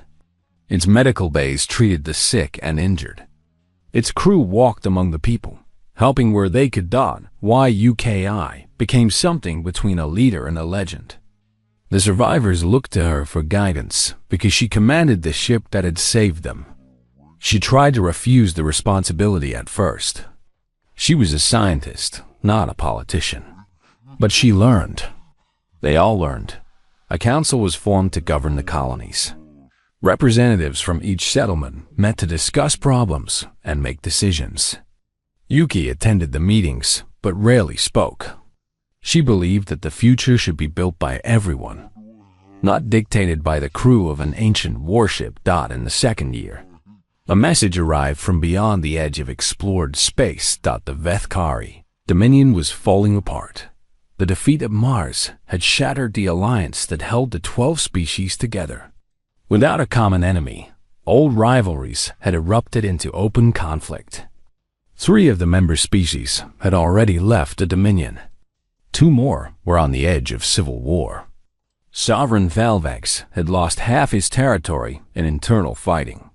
Its medical bays treated the sick and injured. Its crew walked among the people, helping where they could. YUKI became something between a leader and a legend. The survivors looked to her for guidance because she commanded the ship that had saved them. She tried to refuse the responsibility at first. She was a scientist, not a politician. But she learned. They all learned. A council was formed to govern the colonies. Representatives from each settlement met to discuss problems and make decisions. Yuki attended the meetings, but rarely spoke. She believed that the future should be built by everyone, not dictated by the crew of an ancient warship. In the second year, a message arrived from beyond the edge of explored space. The Vethkari Dominion was falling apart. The defeat of Mars had shattered the alliance that held the 12 species together. Without a common enemy, old rivalries had erupted into open conflict. 3 of the member species had already left the Dominion. 2 more were on the edge of civil war. Sovereign Valvex had lost half his territory in internal fighting.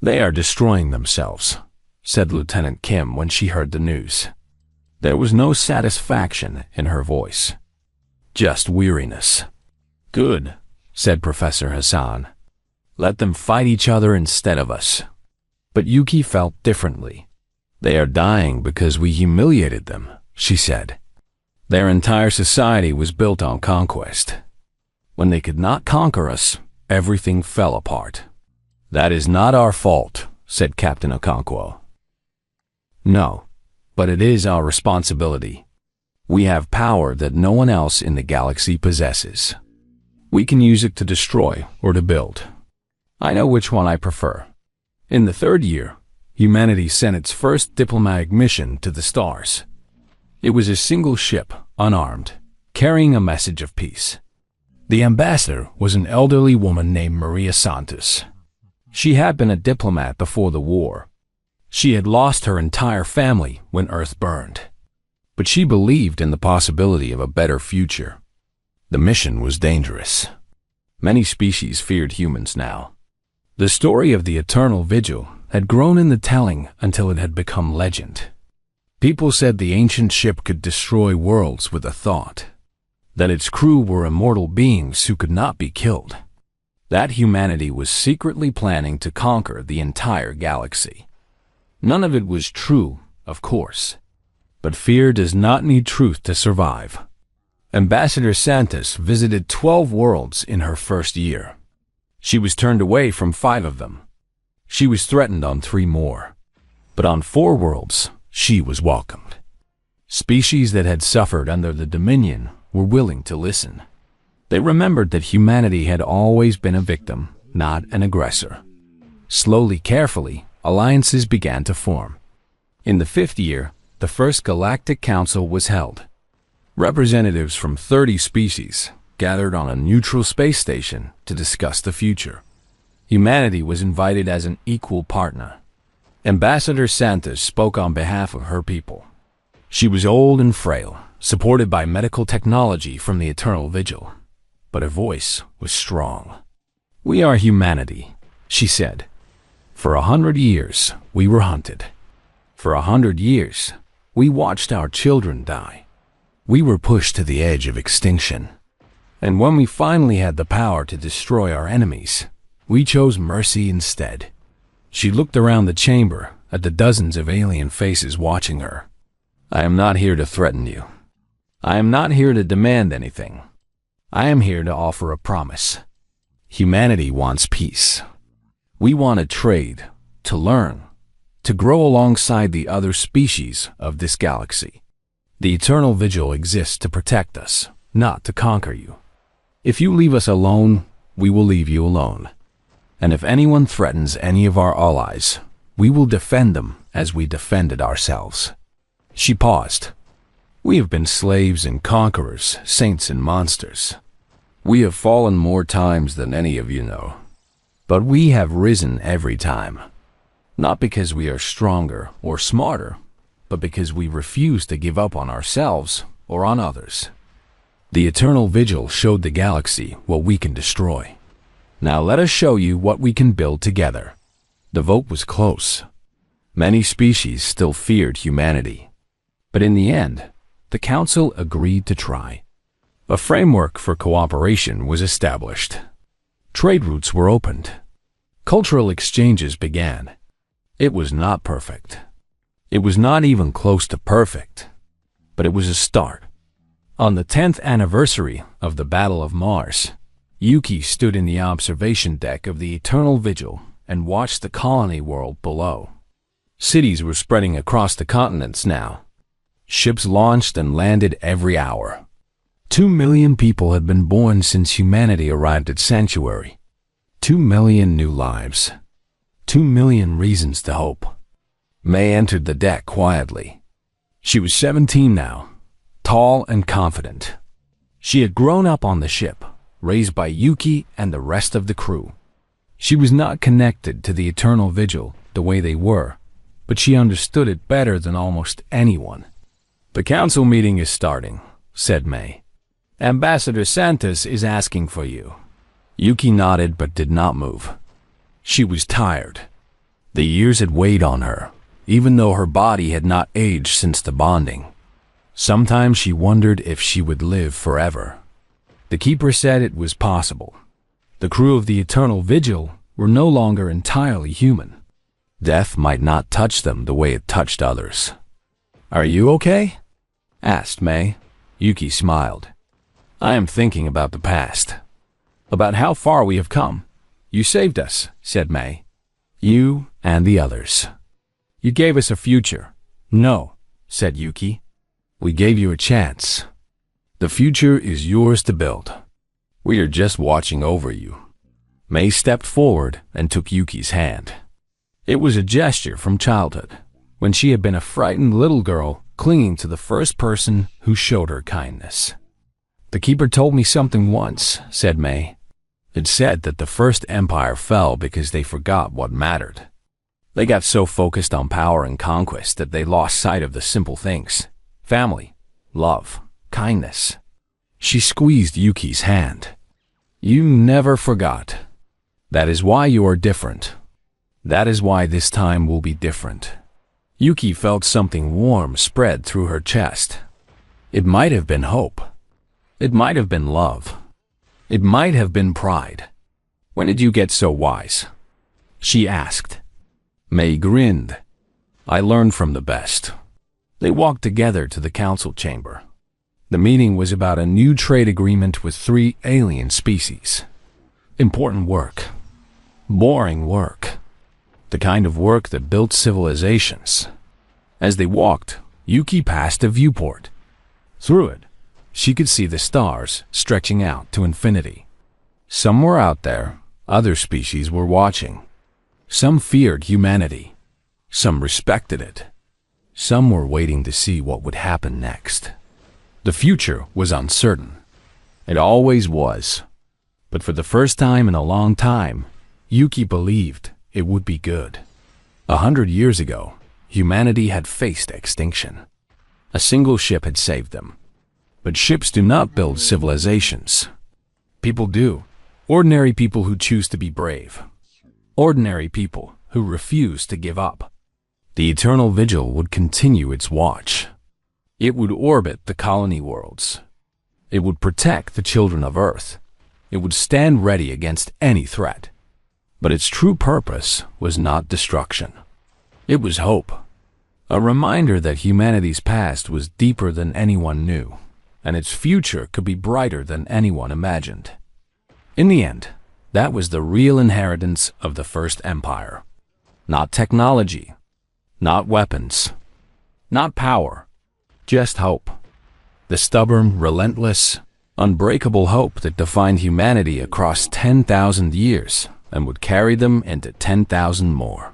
"They are destroying themselves," said Lieutenant Kim when she heard the news. There was no satisfaction in her voice, just weariness. "Good," said Professor Hassan. "Let them fight each other instead of us." But Yuki felt differently. "They are dying because we humiliated them," she said. "Their entire society was built on conquest. When they could not conquer us, everything fell apart." "That is not our fault," said Captain Okonkwo. "No, but it is our responsibility. We have power that no one else in the galaxy possesses. We can use it to destroy or to build. I know which one I prefer." In the 3rd year, humanity sent its first diplomatic mission to the stars. It was a single ship, unarmed, carrying a message of peace. The ambassador was an elderly woman named Maria Santos. She had been a diplomat before the war. She had lost her entire family when Earth burned. But she believed in the possibility of a better future. The mission was dangerous. Many species feared humans now. The story of the Eternal Vigil had grown in the telling until it had become legend. People said the ancient ship could destroy worlds with a thought, that its crew were immortal beings who could not be killed, that humanity was secretly planning to conquer the entire galaxy. None of it was true, of course, but fear does not need truth to survive. Ambassador Santos visited 12 worlds in her first year. She was turned away from 5 of them. She was threatened on 3 more. But on 4 worlds, she was welcomed. Species that had suffered under the Dominion were willing to listen. They remembered that humanity had always been a victim, not an aggressor. Slowly, carefully, alliances began to form. In the 5th year, the first Galactic Council was held. Representatives from 30 species gathered on a neutral space station to discuss the future. Humanity was invited as an equal partner. Ambassador Santos spoke on behalf of her people. She was old and frail, supported by medical technology from the Eternal Vigil, but her voice was strong. "We are humanity," she said. "For 100 years, we were hunted. For 100 years, we watched our children die. We were pushed to the edge of extinction. And when we finally had the power to destroy our enemies, we chose mercy instead." She looked around the chamber at the dozens of alien faces watching her. "I am not here to threaten you. I am not here to demand anything. I am here to offer a promise. Humanity wants peace. We want to trade, to learn, to grow alongside the other species of this galaxy. The Eternal Vigil exists to protect us, not to conquer you. If you leave us alone, we will leave you alone. And if anyone threatens any of our allies, we will defend them as we defended ourselves." She paused. "We have been slaves and conquerors, saints and monsters. We have fallen more times than any of you know. But we have risen every time. Not because we are stronger or smarter, but because we refuse to give up on ourselves or on others. The Eternal Vigil showed the galaxy what we can destroy. Now let us show you what we can build together." The vote was close. Many species still feared humanity. But in the end, the Council agreed to try. A framework for cooperation was established. Trade routes were opened. Cultural exchanges began. It was not perfect. It was not even close to perfect. But it was a start. On the 10th anniversary of the Battle of Mars, Yuki stood in the observation deck of the Eternal Vigil and watched the colony world below. Cities were spreading across the continents now. Ships launched and landed every hour. 2 million people had been born since humanity arrived at Sanctuary. 2 million new lives. 2 million reasons to hope. May entered the deck quietly. She was 17 now, tall and confident. She had grown up on the ship, raised by Yuki and the rest of the crew. She was not connected to the Eternal Vigil the way they were, but she understood it better than almost anyone. "The council meeting is starting," said May. "Ambassador Santos is asking for you." Yuki nodded but did not move. She was tired. The years had weighed on her, even though her body had not aged since the bonding. Sometimes she wondered if she would live forever. The Keeper said it was possible. The crew of the Eternal Vigil were no longer entirely human. Death might not touch them the way it touched others. "Are you okay?" asked May. Yuki smiled. "I am thinking about the past. About how far we have come. You saved us," said May. "You and the others. You gave us a future." "No," said Yuki. "We gave you a chance. The future is yours to build. We are just watching over you." May stepped forward and took Yuki's hand. It was a gesture from childhood, when she had been a frightened little girl clinging to the first person who showed her kindness. "The Keeper told me something once," said May. "It said that the First Empire fell because they forgot what mattered. They got so focused on power and conquest that they lost sight of the simple things: family, love, kindness." She squeezed Yuki's hand. "You never forgot. That is why you are different. That is why this time will be different." Yuki felt something warm spread through her chest. It might have been hope. It might have been love. It might have been pride. "When did you get so wise?" she asked. May grinned. "I learned from the best." They walked together to the council chamber. The meeting was about a new trade agreement with 3 alien species. Important work. Boring work. The kind of work that built civilizations. As they walked, Yuki passed a viewport. Through it, she could see the stars stretching out to infinity. Somewhere out there, other species were watching. Some feared humanity. Some respected it. Some were waiting to see what would happen next. The future was uncertain. It always was. But for the first time in a long time, Yuki believed it would be good. 100 years ago, humanity had faced extinction. A single ship had saved them. But ships do not build civilizations. People do. Ordinary people who choose to be brave. Ordinary people who refuse to give up. The eternal vigil would continue its watch. It would orbit the colony worlds. It would protect the children of Earth. It would stand ready against any threat. But its true purpose was not destruction. It was hope. A reminder that humanity's past was deeper than anyone knew, and its future could be brighter than anyone imagined. In the end, that was the real inheritance of the First Empire. Not technology, not weapons, not power, just hope. The stubborn, relentless, unbreakable hope that defined humanity across 10,000 years and would carry them into 10,000 more.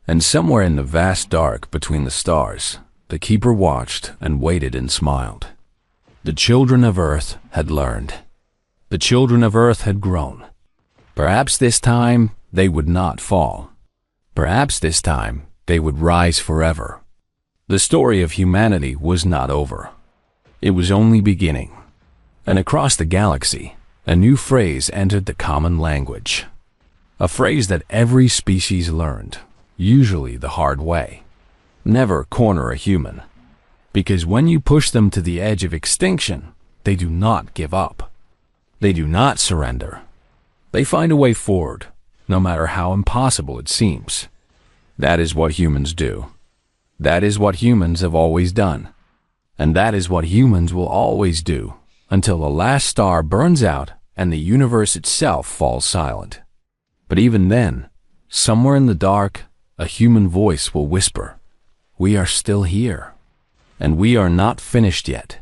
And somewhere in the vast dark between the stars, the Keeper watched and waited and smiled. The children of Earth had learned. The children of Earth had grown. Perhaps this time they would not fall. Perhaps this time they would rise forever. The story of humanity was not over. It was only beginning. And across the galaxy, a new phrase entered the common language. A phrase that every species learned, usually the hard way. Never corner a human. Because when you push them to the edge of extinction, they do not give up. They do not surrender. They find a way forward, no matter how impossible it seems. That is what humans do. That is what humans have always done. And that is what humans will always do, until the last star burns out and the universe itself falls silent. But even then, somewhere in the dark, a human voice will whisper, "We are still here, and we are not finished yet."